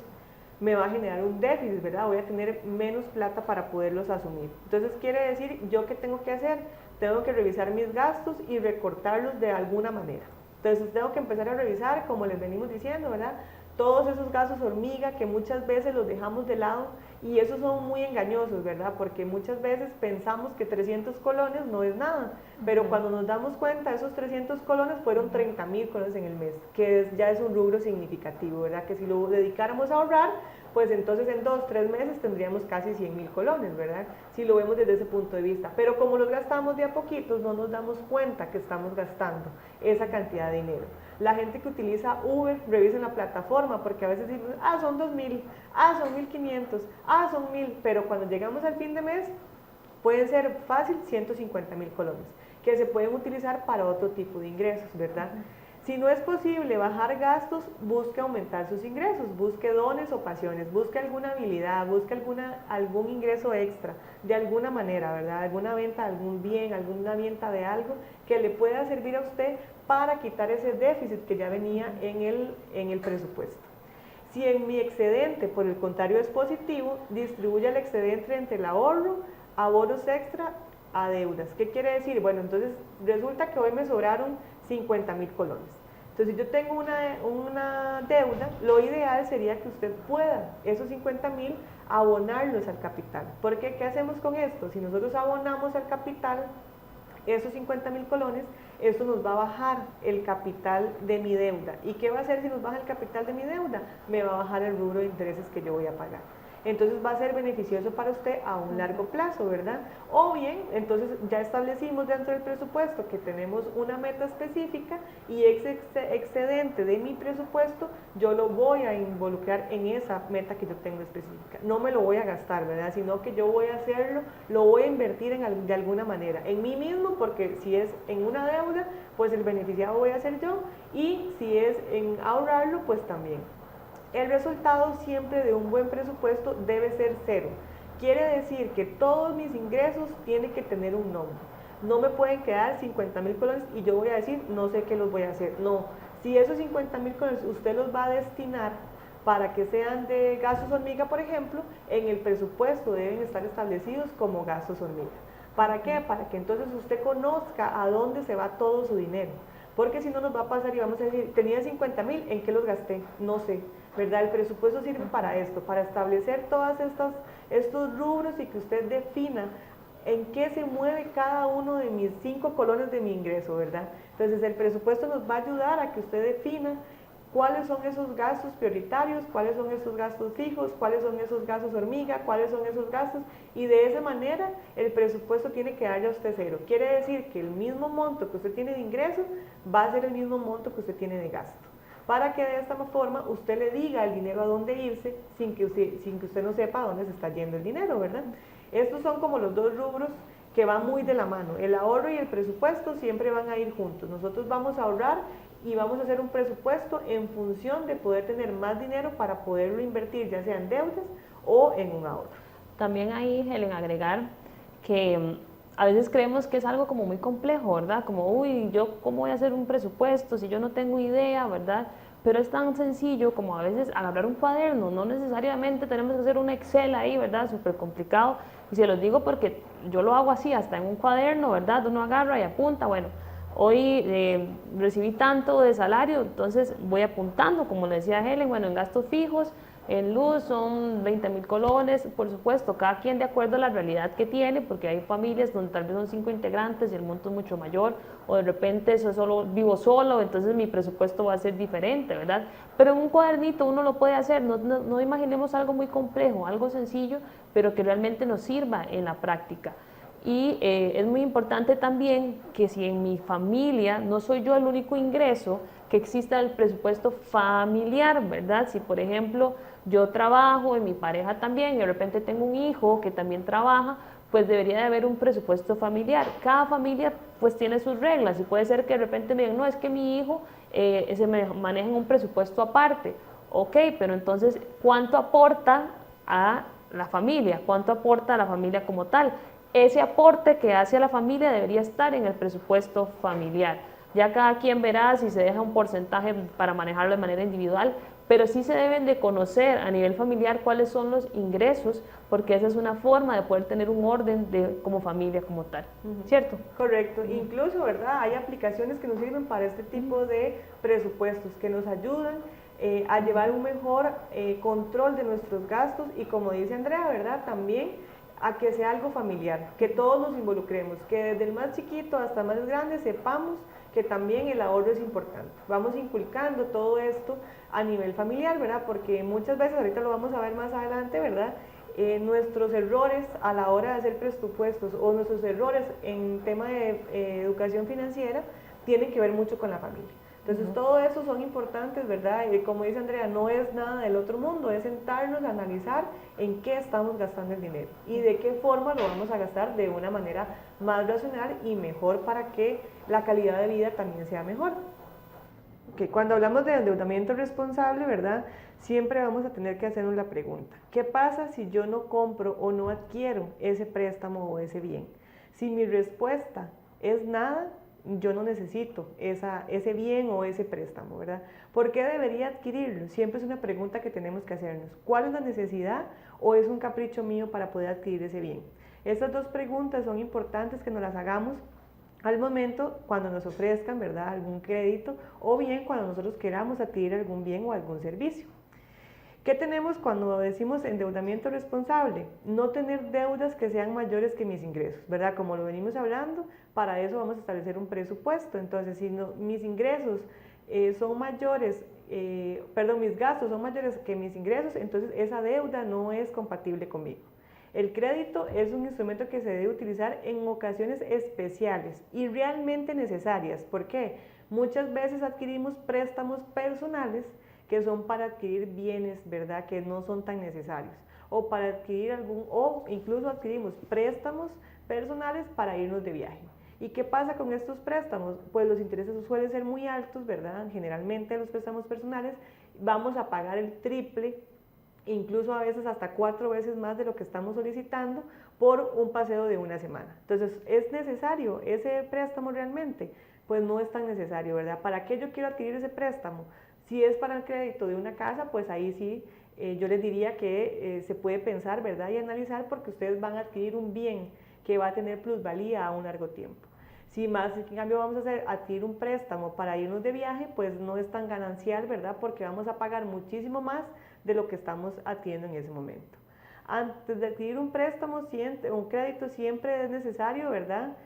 me va a generar un déficit, ¿verdad? Voy a tener menos plata para poderlos asumir. Entonces quiere decir, ¿yo qué tengo que hacer? Tengo que revisar mis gastos y recortarlos de alguna manera. Entonces tengo que empezar a revisar, como les venimos diciendo, ¿verdad? Todos esos gastos hormiga que muchas veces los dejamos de lado y esos son muy engañosos, ¿verdad? Porque muchas veces pensamos que 300 colones no es nada, pero cuando nos damos cuenta, esos 300 colones fueron 30.000 colones en el mes, que ya es un rubro significativo, ¿verdad? Que si lo dedicáramos a ahorrar, pues entonces en 2-3 meses tendríamos casi 100.000 colones, ¿verdad? Si lo vemos desde ese punto de vista. Pero como los gastamos de a poquitos, no nos damos cuenta que estamos gastando esa cantidad de dinero. La gente que utiliza Uber, revisen la plataforma, porque a veces dicen, son 2.000, son 1.500, son 1.000, pero cuando llegamos al fin de mes, pueden ser fácil 150.000 colones, que se pueden utilizar para otro tipo de ingresos, ¿verdad? Si no es posible bajar gastos, busque aumentar sus ingresos, busque dones o pasiones, busque alguna habilidad, busque algún ingreso extra, de alguna manera, ¿verdad? Alguna venta de algún bien, alguna venta de algo que le pueda servir a usted para quitar ese déficit que ya venía en el presupuesto. Si en mi excedente, por el contrario, es positivo, distribuya el excedente entre el ahorro, abonos extra, a deudas. ¿Qué quiere decir? Bueno, entonces resulta que hoy me sobraron 50.000 colones. Entonces, si yo tengo una deuda, lo ideal sería que usted pueda esos 50.000 abonarlos al capital. Porque, ¿qué hacemos con esto? Si nosotros abonamos al capital esos 50.000 colones, eso nos va a bajar el capital de mi deuda. ¿Y qué va a hacer si nos baja el capital de mi deuda? Me va a bajar el rubro de intereses que yo voy a pagar. Entonces va a ser beneficioso para usted a un largo plazo, ¿verdad? O bien, entonces ya establecimos dentro del presupuesto que tenemos una meta específica y ese excedente de mi presupuesto yo lo voy a involucrar en esa meta que yo tengo específica. No me lo voy a gastar, ¿verdad? Sino que yo voy a hacerlo, lo voy a invertir de alguna manera. En mí mismo, porque si es en una deuda, pues el beneficiado voy a ser yo, y si es en ahorrarlo, pues también. El resultado siempre de un buen presupuesto debe ser cero. Quiere decir que todos mis ingresos tienen que tener un nombre. No me pueden quedar 50.000 colones y yo voy a decir, no sé qué los voy a hacer. No, si esos 50.000 colones usted los va a destinar para que sean de gastos hormiga, por ejemplo, en el presupuesto deben estar establecidos como gastos hormiga. ¿Para qué? Para que entonces usted conozca a dónde se va todo su dinero. Porque si no nos va a pasar y vamos a decir, tenía 50.000, ¿en qué los gasté? No sé, ¿verdad? El presupuesto sirve para esto, para establecer todos estos rubros y que usted defina en qué se mueve cada uno de mis 5 colones de mi ingreso, ¿verdad? Entonces el presupuesto nos va a ayudar a que usted defina cuáles son esos gastos prioritarios, cuáles son esos gastos fijos, cuáles son esos gastos hormiga, cuáles son esos gastos, y de esa manera el presupuesto tiene que darle a usted cero. Quiere decir que el mismo monto que usted tiene de ingreso va a ser el mismo monto que usted tiene de gasto, para que de esta forma usted le diga al dinero a dónde irse sin que usted no sepa a dónde se está yendo el dinero, ¿verdad? Estos son como los dos rubros que van muy de la mano. El ahorro y el presupuesto siempre van a ir juntos. Nosotros vamos a ahorrar y vamos a hacer un presupuesto en función de poder tener más dinero para poderlo invertir, ya sea en deudas o en un ahorro. También ahí, Helen, agregar que a veces creemos que es algo como muy complejo, ¿verdad? Como, uy, ¿yo cómo voy a hacer un presupuesto si yo no tengo idea, ¿verdad? Pero es tan sencillo como a veces agarrar un cuaderno, no necesariamente tenemos que hacer un Excel ahí, ¿verdad? Súper complicado. Y se los digo porque yo lo hago así, hasta en un cuaderno, ¿verdad? Uno agarra y apunta, bueno, hoy recibí tanto de salario, entonces voy apuntando, como le decía Helen, bueno, en gastos fijos, en luz son 20.000 colones, por supuesto, cada quien de acuerdo a la realidad que tiene, porque hay familias donde tal vez son 5 integrantes y el monto es mucho mayor, o de repente vivo solo, entonces mi presupuesto va a ser diferente, ¿verdad? Pero en un cuadernito uno lo puede hacer, no imaginemos algo muy complejo, algo sencillo, pero que realmente nos sirva en la práctica. Y es muy importante también que si en mi familia no soy yo el único ingreso, que exista el presupuesto familiar, ¿verdad? Si por ejemplo yo trabajo y mi pareja también y de repente tengo un hijo que también trabaja, pues debería de haber un presupuesto familiar. Cada familia pues tiene sus reglas y puede ser que de repente me digan, no, es que mi hijo se maneja en un presupuesto aparte. Ok, pero entonces, ¿cuánto aporta a la familia? ¿Cuánto aporta a la familia como tal? Ese aporte que hace a la familia debería estar en el presupuesto familiar. Ya cada quien verá si se deja un porcentaje para manejarlo de manera individual, pero sí se deben de conocer a nivel familiar cuáles son los ingresos, porque esa es una forma de poder tener un orden como familia como tal, ¿cierto? Correcto, incluso, ¿verdad? Hay aplicaciones que nos sirven para este tipo de presupuestos, que nos ayudan a llevar un mejor control de nuestros gastos y, como dice Andrea, ¿verdad? También a que sea algo familiar, que todos nos involucremos, que desde el más chiquito hasta el más grande sepamos que también el ahorro es importante. Vamos inculcando todo esto a nivel familiar, ¿verdad? Porque muchas veces, ahorita lo vamos a ver más adelante, ¿verdad? Nuestros errores a la hora de hacer presupuestos o nuestros errores en tema de educación financiera tienen que ver mucho con la familia. Entonces, todo eso son importantes, ¿verdad? Y como dice Andrea, no es nada del otro mundo, es sentarnos a analizar en qué estamos gastando el dinero y de qué forma lo vamos a gastar de una manera más racional y mejor para que la calidad de vida también sea mejor. Okay, cuando hablamos de endeudamiento responsable, ¿verdad? Siempre vamos a tener que hacernos la pregunta, ¿qué pasa si yo no compro o no adquiero ese préstamo o ese bien? Si mi respuesta es nada, yo no necesito ese bien o ese préstamo, ¿verdad? ¿Por qué debería adquirirlo? Siempre es una pregunta que tenemos que hacernos. ¿Cuál es la necesidad o es un capricho mío para poder adquirir ese bien? Estas dos preguntas son importantes que nos las hagamos al momento cuando nos ofrezcan, ¿verdad?, algún crédito o bien cuando nosotros queramos adquirir algún bien o algún servicio. ¿Qué tenemos cuando decimos endeudamiento responsable? No tener deudas que sean mayores que mis ingresos, ¿verdad? Como lo venimos hablando, para eso vamos a establecer un presupuesto. Entonces, si mis ingresos son mayores, mis gastos son mayores que mis ingresos, entonces esa deuda no es compatible conmigo. El crédito es un instrumento que se debe utilizar en ocasiones especiales y realmente necesarias. ¿Por qué? Muchas veces adquirimos préstamos personales que son para adquirir bienes, ¿verdad?, que no son tan necesarios, o para adquirir o incluso adquirimos préstamos personales para irnos de viaje. ¿Y qué pasa con estos préstamos? Pues los intereses suelen ser muy altos, ¿verdad? Generalmente los préstamos personales vamos a pagar el triple, incluso a veces hasta 4 veces más de lo que estamos solicitando por un paseo de una semana. Entonces, ¿es necesario ese préstamo realmente? Pues no es tan necesario, ¿verdad? ¿Para qué yo quiero adquirir ese préstamo? Si es para el crédito de una casa, pues ahí sí yo les diría que se puede pensar, ¿verdad?, y analizar, porque ustedes van a adquirir un bien que va a tener plusvalía a un largo tiempo. Si más, en cambio, vamos a adquirir un préstamo para irnos de viaje, pues no es tan ganancial, ¿verdad?, porque vamos a pagar muchísimo más de lo que estamos adquiriendo en ese momento. Antes de adquirir un préstamo, un crédito, siempre es necesario, ¿verdad?,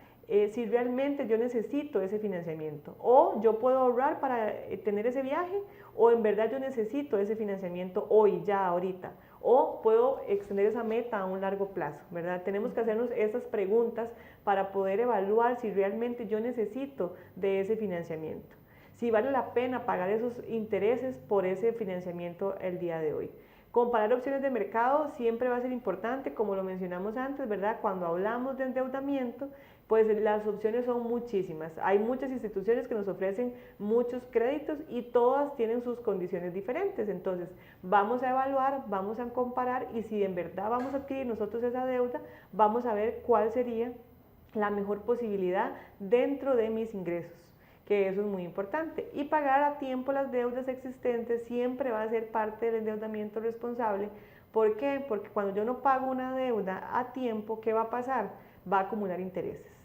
si realmente yo necesito ese financiamiento, o yo puedo ahorrar para tener ese viaje, o en verdad yo necesito ese financiamiento hoy, ya, ahorita, o puedo extender esa meta a un largo plazo, ¿verdad? Tenemos que hacernos esas preguntas para poder evaluar si realmente yo necesito de ese financiamiento, si vale la pena pagar esos intereses por ese financiamiento el día de hoy. Comparar opciones de mercado siempre va a ser importante, como lo mencionamos antes, ¿verdad? Cuando hablamos de endeudamiento, pues las opciones son muchísimas. Hay muchas instituciones que nos ofrecen muchos créditos y todas tienen sus condiciones diferentes. Entonces, vamos a evaluar, vamos a comparar, y si en verdad vamos a adquirir nosotros esa deuda, vamos a ver cuál sería la mejor posibilidad dentro de mis ingresos, que eso es muy importante. Y pagar a tiempo las deudas existentes siempre va a ser parte del endeudamiento responsable. ¿Por qué? Porque cuando yo no pago una deuda a tiempo, ¿qué va a pasar? Va a acumular intereses.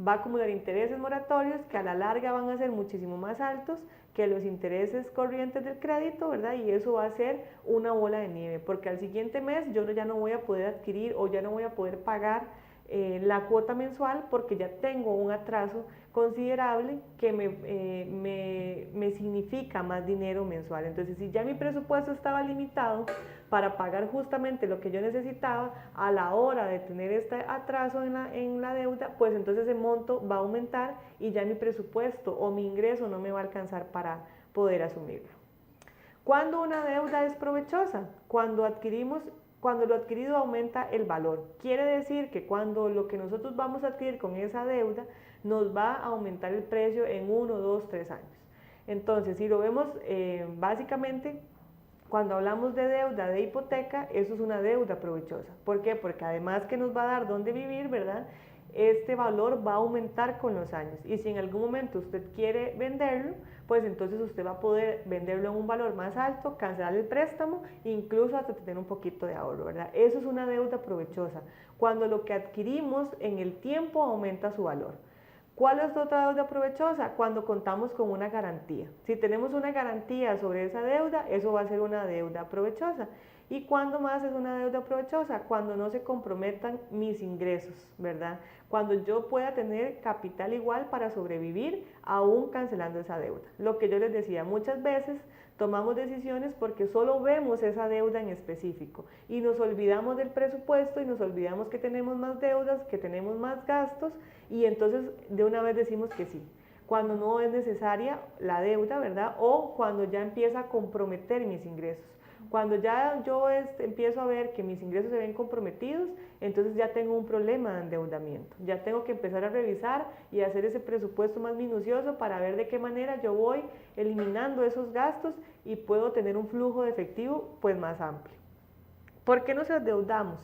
Va a acumular intereses moratorios que a la larga van a ser muchísimo más altos que los intereses corrientes del crédito, ¿verdad? Y eso va a ser una bola de nieve, porque al siguiente mes yo ya no voy a poder adquirir o ya no voy a poder pagar la cuota mensual, porque ya tengo un atraso considerable que me significa más dinero mensual. Entonces, si ya mi presupuesto estaba limitado para pagar justamente lo que yo necesitaba, a la hora de tener este atraso en la deuda, pues entonces ese monto va a aumentar y ya mi presupuesto o mi ingreso no me va a alcanzar para poder asumirlo. ¿Cuándo una deuda es provechosa? Cuando adquirimos cuando lo adquirido aumenta el valor. Quiere decir que cuando lo que nosotros vamos a adquirir con esa deuda nos va a aumentar el precio en 1, 2, 3 años. Entonces, si lo vemos básicamente, cuando hablamos de deuda de hipoteca, eso es una deuda provechosa. ¿Por qué? Porque además que nos va a dar dónde vivir, ¿verdad? Este valor va a aumentar con los años, y si en algún momento usted quiere venderlo, pues entonces usted va a poder venderlo en un valor más alto, cancelar el préstamo, incluso hasta tener un poquito de ahorro, ¿verdad? Eso es una deuda provechosa, cuando lo que adquirimos en el tiempo aumenta su valor. ¿Cuál es otra deuda provechosa? Cuando contamos con una garantía. Si tenemos una garantía sobre esa deuda, eso va a ser una deuda provechosa. ¿Y cuándo más es una deuda provechosa? Cuando no se comprometan mis ingresos, ¿verdad? Cuando yo pueda tener capital igual para sobrevivir, aún cancelando esa deuda. Lo que yo les decía, muchas veces tomamos decisiones porque solo vemos esa deuda en específico y nos olvidamos del presupuesto y nos olvidamos que tenemos más deudas, que tenemos más gastos, y entonces de una vez decimos que sí, cuando no es necesaria la deuda, ¿verdad? O cuando ya empieza a comprometer mis ingresos. Cuando ya yo empiezo a ver que mis ingresos se ven comprometidos, entonces ya tengo un problema de endeudamiento. Ya tengo que empezar a revisar y hacer ese presupuesto más minucioso para ver de qué manera yo voy eliminando esos gastos y puedo tener un flujo de efectivo pues más amplio. ¿Por qué nos endeudamos?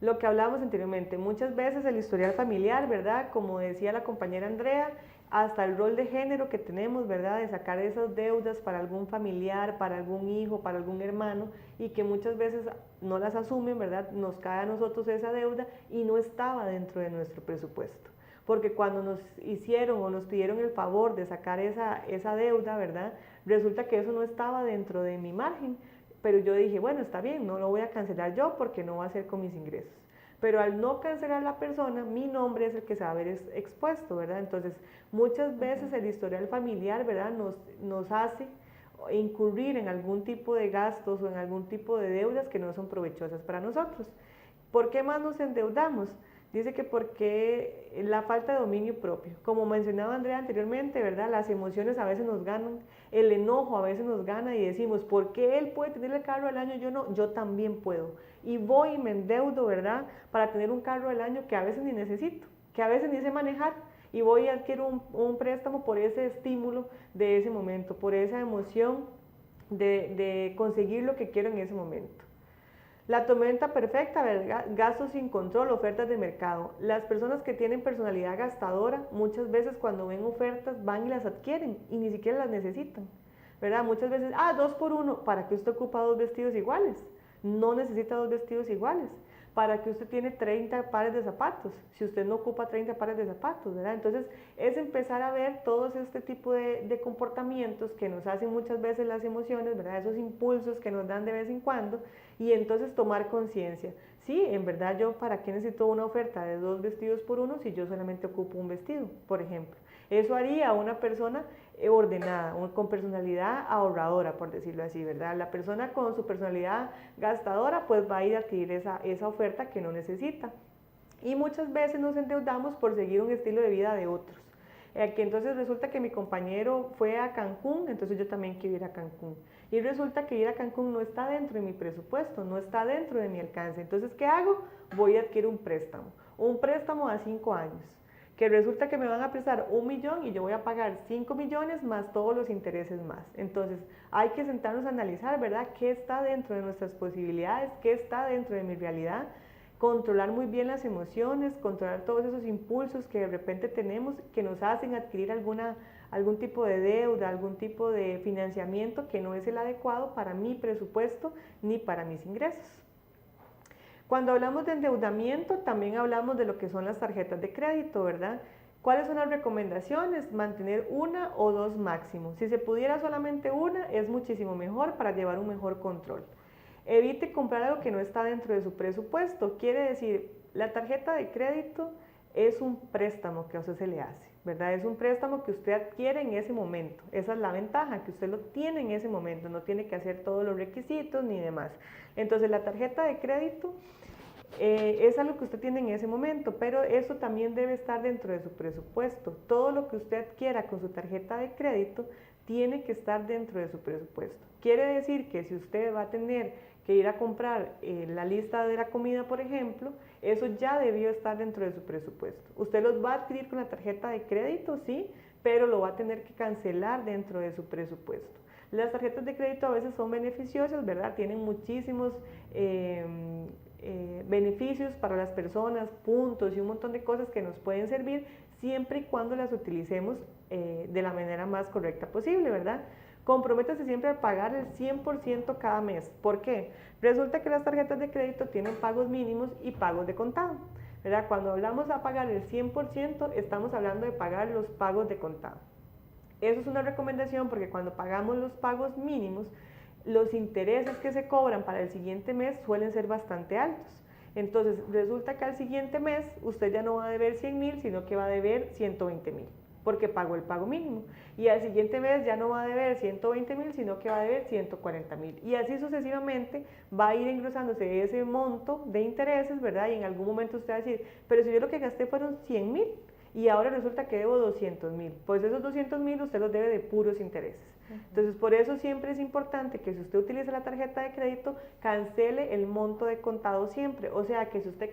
Lo que hablábamos anteriormente, muchas veces el historial familiar, ¿verdad? Como decía la compañera Andrea, hasta el rol de género que tenemos, ¿verdad? De sacar esas deudas para algún familiar, para algún hijo, para algún hermano, y que muchas veces no las asumen, ¿verdad? Nos cae a nosotros esa deuda y no estaba dentro de nuestro presupuesto. Porque cuando nos hicieron o nos pidieron el favor de sacar esa deuda, ¿verdad? Resulta que eso no estaba dentro de mi margen, pero yo dije, bueno, está bien, no lo voy a cancelar yo porque no va a ser con mis ingresos. Pero al no cancelar la persona, mi nombre es el que se va a ver expuesto, ¿verdad? Entonces, muchas veces el historial familiar, ¿verdad? Nos hace incurrir en algún tipo de gastos o en algún tipo de deudas que no son provechosas para nosotros. ¿Por qué más nos endeudamos? Dice que porque la falta de dominio propio. Como mencionaba Andrea anteriormente, ¿verdad? Las emociones a veces nos ganan, el enojo a veces nos gana y decimos, ¿por qué él puede tener el carro del año y yo no? Yo también puedo. Y voy y me endeudo, ¿verdad? Para tener un carro del año que a veces ni necesito, que a veces ni sé manejar. Y voy y adquiero un préstamo por ese estímulo de ese momento, por esa emoción de conseguir lo que quiero en ese momento. La tormenta perfecta, ¿verdad? Gastos sin control, ofertas de mercado. Las personas que tienen personalidad gastadora, muchas veces cuando ven ofertas van y las adquieren y ni siquiera las necesitan, ¿verdad? Muchas veces, 2 por 1, ¿para qué usted ocupa 2 vestidos iguales? No necesita 2 vestidos iguales. ¿Para qué usted tiene 30 pares de zapatos? Si usted no ocupa 30 pares de zapatos, ¿verdad? Entonces, es empezar a ver todos este tipo de comportamientos que nos hacen muchas veces las emociones, ¿verdad? Esos impulsos que nos dan de vez en cuando, y entonces tomar conciencia. Sí, en verdad yo, ¿para qué necesito una oferta de 2 vestidos por 1 si yo solamente ocupo un vestido, por ejemplo? Eso haría a una persona ordenada, con personalidad ahorradora, por decirlo así, ¿verdad? La persona con su personalidad gastadora, pues va a ir a adquirir esa oferta que no necesita. Y muchas veces nos endeudamos por seguir un estilo de vida de otros. Que entonces resulta que mi compañero fue a Cancún, entonces yo también quiero ir a Cancún. Y resulta que ir a Cancún no está dentro de mi presupuesto, no está dentro de mi alcance. Entonces, ¿qué hago? Voy a adquirir un préstamo a 5 años. Que resulta que me van a prestar 1 millón y yo voy a pagar 5 millones más todos los intereses más. Entonces, hay que sentarnos a analizar, ¿verdad? ¿Qué está dentro de nuestras posibilidades? ¿Qué está dentro de mi realidad? Controlar muy bien las emociones, controlar todos esos impulsos que de repente tenemos que nos hacen adquirir algún tipo de deuda, algún tipo de financiamiento que no es el adecuado para mi presupuesto ni para mis ingresos. Cuando hablamos de endeudamiento, también hablamos de lo que son las tarjetas de crédito, ¿verdad? ¿Cuáles son las recomendaciones? Mantener 1 o 2 máximo. Si se pudiera solamente una, es muchísimo mejor para llevar un mejor control. Evite comprar algo que no está dentro de su presupuesto. Quiere decir, la tarjeta de crédito es un préstamo que a usted se le hace, ¿verdad? Es un préstamo que usted adquiere en ese momento. Esa es la ventaja, que usted lo tiene en ese momento, no tiene que hacer todos los requisitos ni demás. Entonces, la tarjeta de crédito es algo que usted tiene en ese momento, pero eso también debe estar dentro de su presupuesto. Todo lo que usted adquiera con su tarjeta de crédito tiene que estar dentro de su presupuesto. Quiere decir que si usted va a tener que ir a comprar la lista de la comida, por ejemplo, eso ya debió estar dentro de su presupuesto. Usted los va a adquirir con la tarjeta de crédito, sí, pero lo va a tener que cancelar dentro de su presupuesto. Las tarjetas de crédito a veces son beneficiosas, ¿verdad? Tienen muchísimos beneficios para las personas, puntos y un montón de cosas que nos pueden servir siempre y cuando las utilicemos de la manera más correcta posible, ¿verdad? Comprométase siempre a pagar el 100% cada mes. ¿Por qué? Resulta que las tarjetas de crédito tienen pagos mínimos y pagos de contado, ¿verdad? Cuando hablamos a pagar el 100%, estamos hablando de pagar los pagos de contado. Eso es una recomendación porque cuando pagamos los pagos mínimos, los intereses que se cobran para el siguiente mes suelen ser bastante altos. Entonces, resulta que al siguiente mes usted ya no va a deber 100.000, sino que va a deber 120.000, porque pagó el pago mínimo. Y al siguiente mes ya no va a deber 120.000, sino que va a deber 140.000. Y así sucesivamente va a ir engrosándose ese monto de intereses, ¿verdad? Y en algún momento usted va a decir, pero si yo lo que gasté fueron 100.000 y ahora resulta que debo 200.000, pues esos 200.000 usted los debe de puros intereses. Entonces, por eso siempre es importante que si usted utiliza la tarjeta de crédito, cancele el monto de contado siempre. O sea, que si usted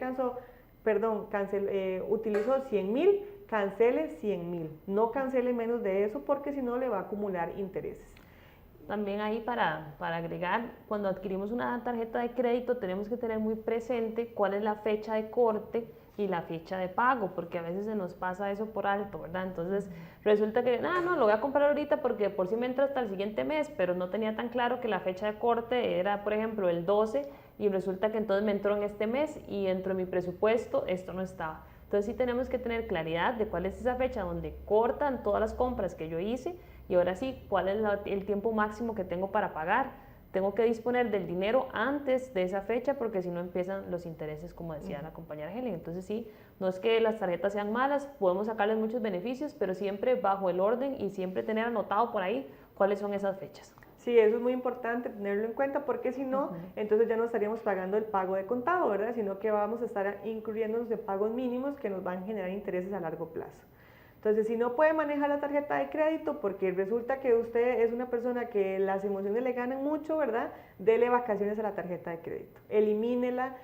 utilizó 100.000, cancele 100.000. No cancele menos de eso porque si no le va a acumular intereses. También ahí para agregar, cuando adquirimos una tarjeta de crédito tenemos que tener muy presente cuál es la fecha de corte y la fecha de pago, porque a veces se nos pasa eso por alto, ¿verdad? Entonces resulta que, no, lo voy a comprar ahorita porque por si me entra hasta el siguiente mes, pero no tenía tan claro que la fecha de corte era, por ejemplo, el 12 y resulta que entonces me entró en este mes y dentro de mi presupuesto esto no estaba. Entonces sí tenemos que tener claridad de cuál es esa fecha donde cortan todas las compras que yo hice y ahora sí, cuál es el tiempo máximo que tengo para pagar. Tengo que disponer del dinero antes de esa fecha porque si no empiezan los intereses, como decía la compañera Helen. Entonces sí, no es que las tarjetas sean malas, podemos sacarles muchos beneficios, pero siempre bajo el orden y siempre tener anotado por ahí cuáles son esas fechas. Sí, eso es muy importante tenerlo en cuenta porque si no, entonces ya no estaríamos pagando el pago de contado, ¿verdad? Sino que vamos a estar incluyéndonos de pagos mínimos que nos van a generar intereses a largo plazo. Entonces, si no puede manejar la tarjeta de crédito porque resulta que usted es una persona que las emociones le ganan mucho, ¿verdad? Dele vacaciones a la tarjeta de crédito. Elimínela,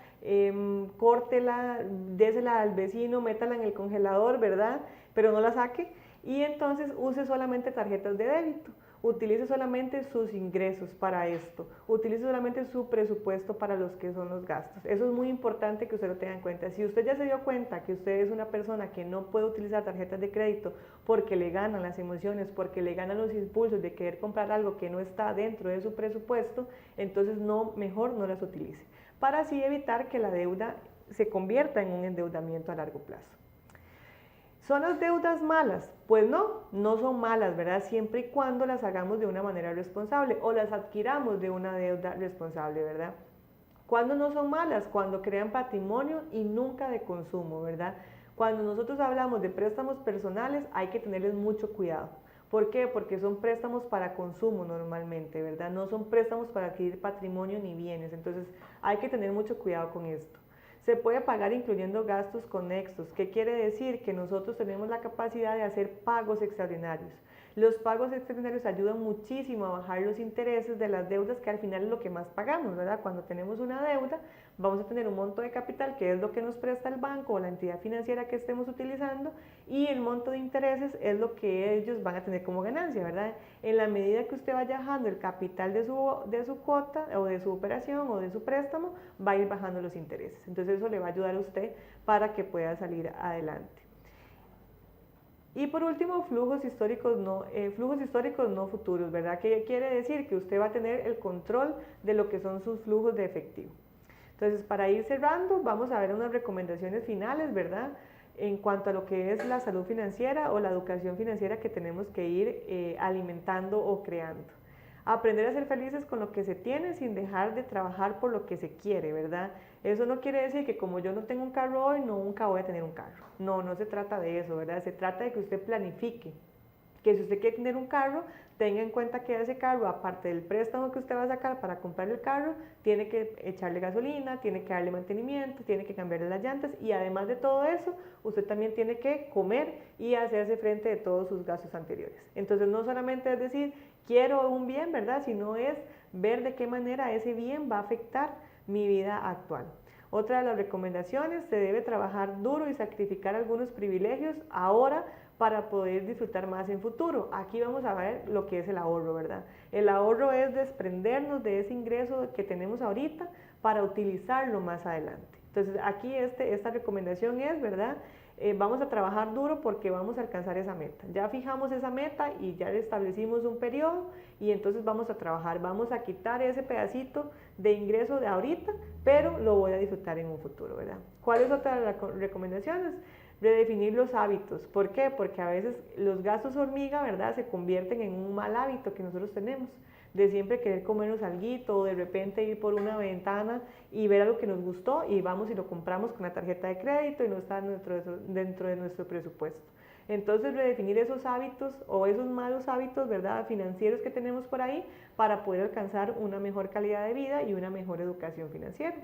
córtela, désela al vecino, métala en el congelador, ¿verdad? Pero no la saque y entonces use solamente tarjetas de débito. Utilice solamente sus ingresos para esto, utilice solamente su presupuesto para los que son los gastos. Eso es muy importante que usted lo tenga en cuenta. Si usted ya se dio cuenta que usted es una persona que no puede utilizar tarjetas de crédito porque le ganan las emociones, porque le ganan los impulsos de querer comprar algo que no está dentro de su presupuesto, entonces mejor no las utilice, para así evitar que la deuda se convierta en un endeudamiento a largo plazo. ¿Son las deudas malas? Pues no son malas, ¿verdad? Siempre y cuando las hagamos de una manera responsable o las adquiramos de una deuda responsable, ¿verdad? ¿Cuándo no son malas? Cuando crean patrimonio y nunca de consumo, ¿verdad? Cuando nosotros hablamos de préstamos personales hay que tenerles mucho cuidado. ¿Por qué? Porque son préstamos para consumo normalmente, ¿verdad? No son préstamos para adquirir patrimonio ni bienes, entonces hay que tener mucho cuidado con esto. Se puede pagar incluyendo gastos conexos. ¿Qué quiere decir? Que nosotros tenemos la capacidad de hacer pagos extraordinarios. Los pagos extraordinarios ayudan muchísimo a bajar los intereses de las deudas, que al final es lo que más pagamos, ¿verdad? Cuando tenemos una deuda, vamos a tener un monto de capital, que es lo que nos presta el banco o la entidad financiera que estemos utilizando, y el monto de intereses es lo que ellos van a tener como ganancia, ¿verdad? En la medida que usted vaya bajando el capital de su cuota o de su operación o de su préstamo, va a ir bajando los intereses. Entonces eso le va a ayudar a usted para que pueda salir adelante. Y por último, flujos históricos no futuros, ¿verdad? ¿Qué quiere decir? Que usted va a tener el control de lo que son sus flujos de efectivo. Entonces, para ir cerrando, vamos a ver unas recomendaciones finales, ¿verdad? En cuanto a lo que es la salud financiera o la educación financiera que tenemos que ir alimentando o creando. Aprender a ser felices con lo que se tiene sin dejar de trabajar por lo que se quiere, ¿verdad? Eso no quiere decir que como yo no tengo un carro hoy, nunca voy a tener un carro. No se trata de eso, ¿verdad? Se trata de que usted planifique. Que si usted quiere tener un carro, tenga en cuenta que ese carro, aparte del préstamo que usted va a sacar para comprar el carro, tiene que echarle gasolina, tiene que darle mantenimiento, tiene que cambiarle las llantas y además de todo eso, usted también tiene que comer y hacerse frente de todos sus gastos anteriores. Entonces no solamente es decir, quiero un bien, ¿verdad? Sino es ver de qué manera ese bien va a afectar mi vida actual. Otra de las recomendaciones, se debe trabajar duro y sacrificar algunos privilegios ahora para poder disfrutar más en futuro. Aquí vamos a ver lo que es el ahorro, ¿verdad? El ahorro es desprendernos de ese ingreso que tenemos ahorita para utilizarlo más adelante. Entonces aquí esta recomendación es, ¿verdad? Vamos a trabajar duro porque vamos a alcanzar esa meta. Ya fijamos esa meta y ya establecimos un periodo y entonces vamos a trabajar, vamos a quitar ese pedacito de ingreso de ahorita, pero lo voy a disfrutar en un futuro, ¿verdad? ¿Cuál es otra de las recomendaciones? Redefinir los hábitos. ¿Por qué? Porque a veces los gastos hormiga, ¿verdad?, se convierten en un mal hábito que nosotros tenemos, de siempre querer comernos alguito o de repente ir por una ventana y ver algo que nos gustó y vamos y lo compramos con la tarjeta de crédito y no está dentro de nuestro presupuesto. Entonces redefinir esos hábitos o esos malos hábitos, ¿verdad?, financieros que tenemos por ahí para poder alcanzar una mejor calidad de vida y una mejor educación financiera.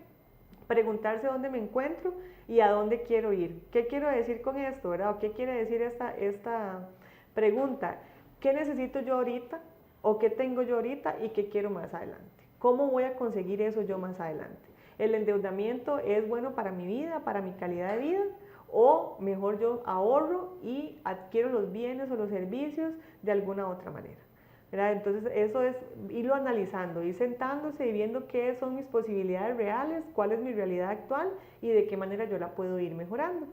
Preguntarse dónde me encuentro y a dónde quiero ir. ¿Qué quiero decir con esto, verdad? ¿O qué quiere decir esta pregunta? ¿Qué necesito yo ahorita? ¿O qué tengo yo ahorita y qué quiero más adelante? ¿Cómo voy a conseguir eso yo más adelante? ¿El endeudamiento es bueno para mi vida, para mi calidad de vida? ¿O mejor yo ahorro y adquiero los bienes o los servicios de alguna otra manera? ¿Verdad? Entonces eso es irlo analizando, ir sentándose y viendo qué son mis posibilidades reales, cuál es mi realidad actual y de qué manera yo la puedo ir mejorando.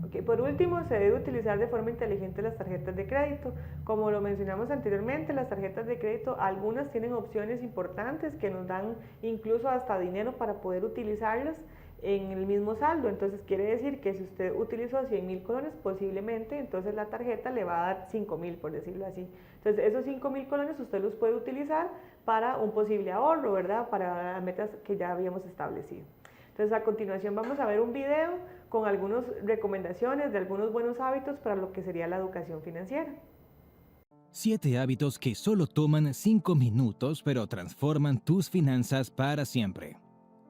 Okay. Por último, se debe utilizar de forma inteligente las tarjetas de crédito. Como lo mencionamos anteriormente, las tarjetas de crédito, algunas tienen opciones importantes que nos dan incluso hasta dinero para poder utilizarlas en el mismo saldo. Entonces quiere decir que si usted utilizó 100,000 colones, posiblemente entonces la tarjeta le va a dar 5,000, por decirlo así. Entonces esos 5,000 colones usted los puede utilizar para un posible ahorro, ¿verdad?, para las metas que ya habíamos establecido. Entonces a continuación vamos a ver un video con algunas recomendaciones de algunos buenos hábitos para lo que sería la educación financiera. 7 hábitos que solo toman 5 minutos pero transforman tus finanzas para siempre.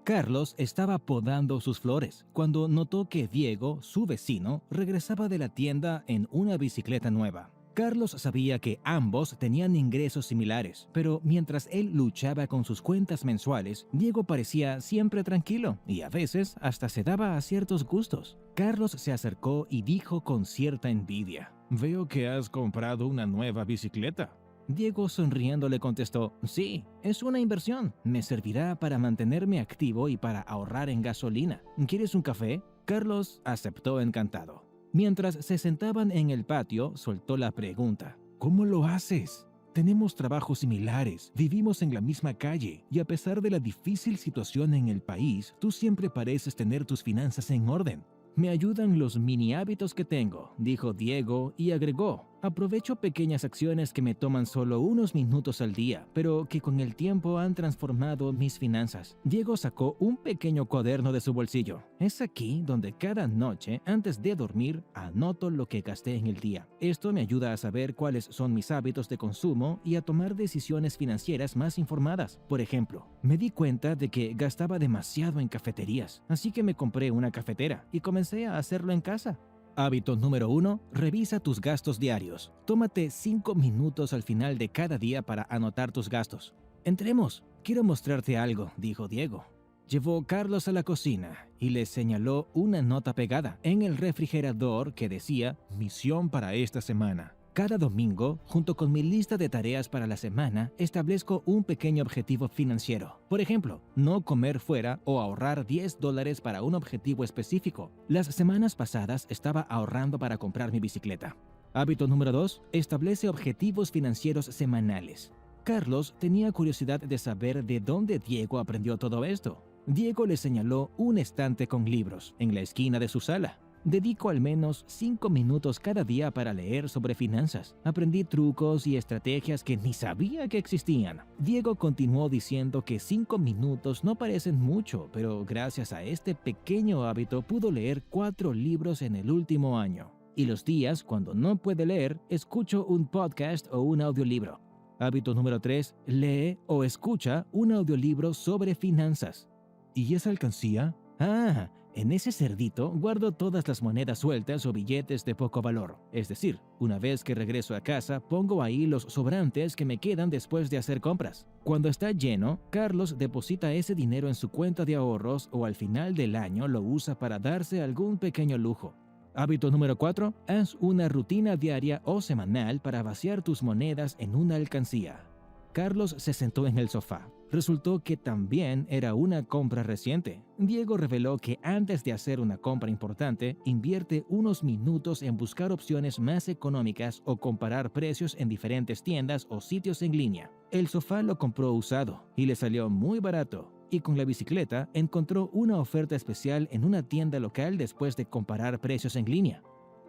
Carlos estaba podando sus flores cuando notó que Diego, su vecino, regresaba de la tienda en una bicicleta nueva. Carlos sabía que ambos tenían ingresos similares, pero mientras él luchaba con sus cuentas mensuales, Diego parecía siempre tranquilo y a veces hasta se daba a ciertos gustos. Carlos se acercó y dijo con cierta envidia: «Veo que has comprado una nueva bicicleta». Diego sonriendo le contestó: «Sí, es una inversión. Me servirá para mantenerme activo y para ahorrar en gasolina. ¿Quieres un café?». Carlos aceptó encantado. Mientras se sentaban en el patio, soltó la pregunta: «¿Cómo lo haces? Tenemos trabajos similares, vivimos en la misma calle y a pesar de la difícil situación en el país, tú siempre pareces tener tus finanzas en orden». «Me ayudan los mini hábitos que tengo», dijo Diego y agregó: «Aprovecho pequeñas acciones que me toman solo unos minutos al día, pero que con el tiempo han transformado mis finanzas». Diego sacó un pequeño cuaderno de su bolsillo. «Es aquí donde cada noche, antes de dormir, anoto lo que gasté en el día. Esto me ayuda a saber cuáles son mis hábitos de consumo y a tomar decisiones financieras más informadas. Por ejemplo, me di cuenta de que gastaba demasiado en cafeterías, así que me compré una cafetera y comencé a hacerlo en casa». Hábito número 1. Revisa tus gastos diarios. Tómate 5 minutos al final de cada día para anotar tus gastos. «Entremos, quiero mostrarte algo», dijo Diego. Llevó Carlos a la cocina y le señaló una nota pegada en el refrigerador que decía: «Misión para esta semana. Cada domingo, junto con mi lista de tareas para la semana, establezco un pequeño objetivo financiero. Por ejemplo, no comer fuera o ahorrar $10 para un objetivo específico. Las semanas pasadas estaba ahorrando para comprar mi bicicleta». Hábito número 2. Establece objetivos financieros semanales. Carlos tenía curiosidad de saber de dónde Diego aprendió todo esto. Diego le señaló un estante con libros en la esquina de su sala. «Dedico al menos 5 minutos cada día para leer sobre finanzas. Aprendí trucos y estrategias que ni sabía que existían». Diego continuó diciendo que 5 minutos no parecen mucho, pero gracias a este pequeño hábito pudo leer 4 libros en el último año. Y los días cuando no puede leer, escucho un podcast o un audiolibro. Hábito número 3. Lee o escucha un audiolibro sobre finanzas. ¿Y esa alcancía? Ah, En ese cerdito guardo todas las monedas sueltas o billetes de poco valor. Es decir, una vez que regreso a casa, pongo ahí los sobrantes que me quedan después de hacer compras. Cuando está lleno, Carlos deposita ese dinero en su cuenta de ahorros o al final del año lo usa para darse algún pequeño lujo. Hábito número 4. Haz una rutina diaria o semanal para vaciar tus monedas en una alcancía. Carlos se sentó en el sofá. Resultó que también era una compra reciente. Diego reveló que antes de hacer una compra importante, invierte unos minutos en buscar opciones más económicas o comparar precios en diferentes tiendas o sitios en línea. El sofá lo compró usado y le salió muy barato. Y con la bicicleta encontró una oferta especial en una tienda local después de comparar precios en línea.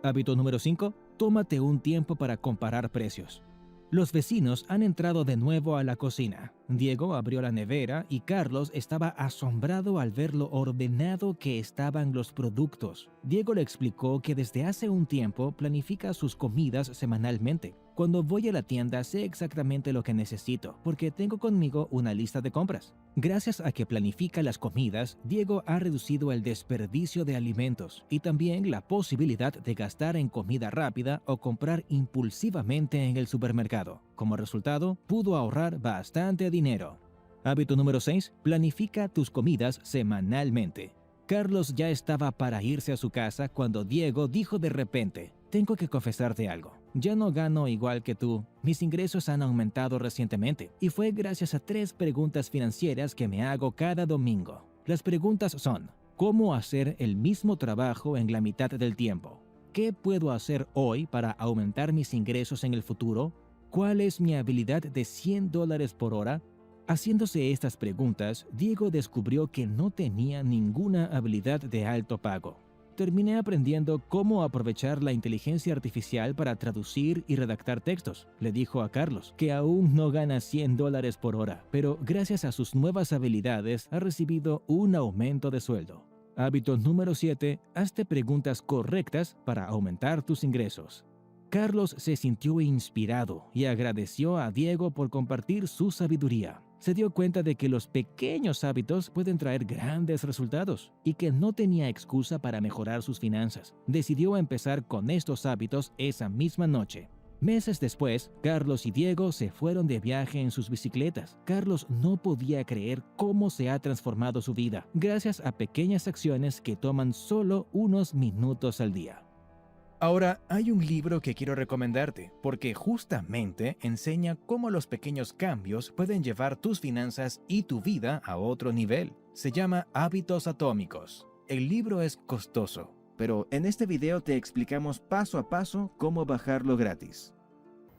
Hábito número 5. Tómate un tiempo para comparar precios. Los vecinos han entrado de nuevo a la cocina. Diego abrió la nevera y Carlos estaba asombrado al ver lo ordenado que estaban los productos. Diego le explicó que desde hace un tiempo planifica sus comidas semanalmente. Cuando voy a la tienda sé exactamente lo que necesito, porque tengo conmigo una lista de compras. Gracias a que planifica las comidas, Diego ha reducido el desperdicio de alimentos y también la posibilidad de gastar en comida rápida o comprar impulsivamente en el supermercado. Como resultado, pudo ahorrar bastante dinero. Hábito número 6. Planifica tus comidas semanalmente. Carlos ya estaba para irse a su casa cuando Diego dijo de repente: «Tengo que confesarte algo. Ya no gano igual que tú. Mis ingresos han aumentado recientemente y fue gracias a 3 preguntas financieras que me hago cada domingo. Las preguntas son: ¿cómo hacer el mismo trabajo en la mitad del tiempo? ¿Qué puedo hacer hoy para aumentar mis ingresos en el futuro? ¿Cuál es mi habilidad de $100 por hora?». Haciéndose estas preguntas, Diego descubrió que no tenía ninguna habilidad de alto pago. Terminé aprendiendo cómo aprovechar la inteligencia artificial para traducir y redactar textos, le dijo a Carlos, que aún no gana $100 por hora, pero gracias a sus nuevas habilidades ha recibido un aumento de sueldo. Hábito número 7. Hazte preguntas correctas para aumentar tus ingresos. Carlos se sintió inspirado y agradeció a Diego por compartir su sabiduría. Se dio cuenta de que los pequeños hábitos pueden traer grandes resultados y que no tenía excusa para mejorar sus finanzas. Decidió empezar con estos hábitos esa misma noche. Meses después, Carlos y Diego se fueron de viaje en sus bicicletas. Carlos no podía creer cómo se ha transformado su vida, gracias a pequeñas acciones que toman solo unos minutos al día. Ahora, hay un libro que quiero recomendarte, porque justamente enseña cómo los pequeños cambios pueden llevar tus finanzas y tu vida a otro nivel. Se llama Hábitos Atómicos. El libro es costoso, pero en este video te explicamos paso a paso cómo bajarlo gratis.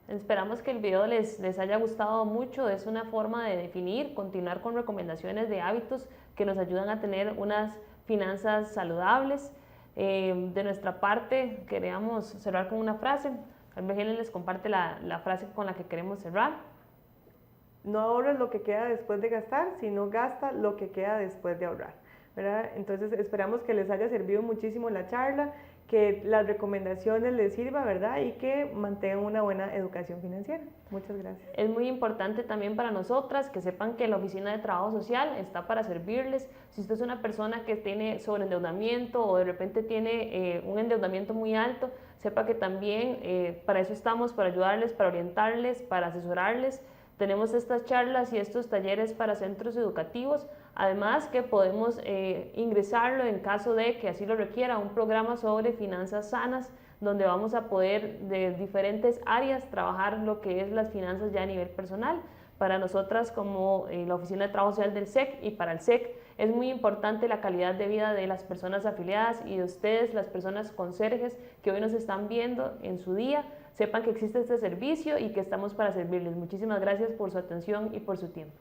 Esperamos que el video les haya gustado mucho. Es una forma de definir, continuar con recomendaciones de hábitos que nos ayudan a tener unas finanzas saludables. De nuestra parte queríamos cerrar con una frase. Helen les comparte la frase con la que queremos cerrar. No ahorres lo que queda después de gastar, sino gasta lo que queda después de ahorrar, ¿verdad? Entonces esperamos que les haya servido muchísimo la charla, que las recomendaciones les sirvan, ¿verdad? Y que mantengan una buena educación financiera. Muchas gracias. Es muy importante también para nosotras que sepan que la Oficina de Trabajo Social está para servirles. Si usted es una persona que tiene sobreendeudamiento o de repente tiene un endeudamiento muy alto, sepa que también para eso estamos, para ayudarles, para orientarles, para asesorarles. Tenemos estas charlas y estos talleres para centros educativos, además que podemos ingresarlo en caso de que así lo requiera, un programa sobre finanzas sanas, donde vamos a poder de diferentes áreas trabajar lo que es las finanzas ya a nivel personal. Para nosotras como la Oficina de Trabajo Social del SEC y para el SEC es muy importante la calidad de vida de las personas afiliadas y de ustedes, las personas conserjes que hoy nos están viendo en su día. Sepan que existe este servicio y que estamos para servirles. Muchísimas gracias por su atención y por su tiempo.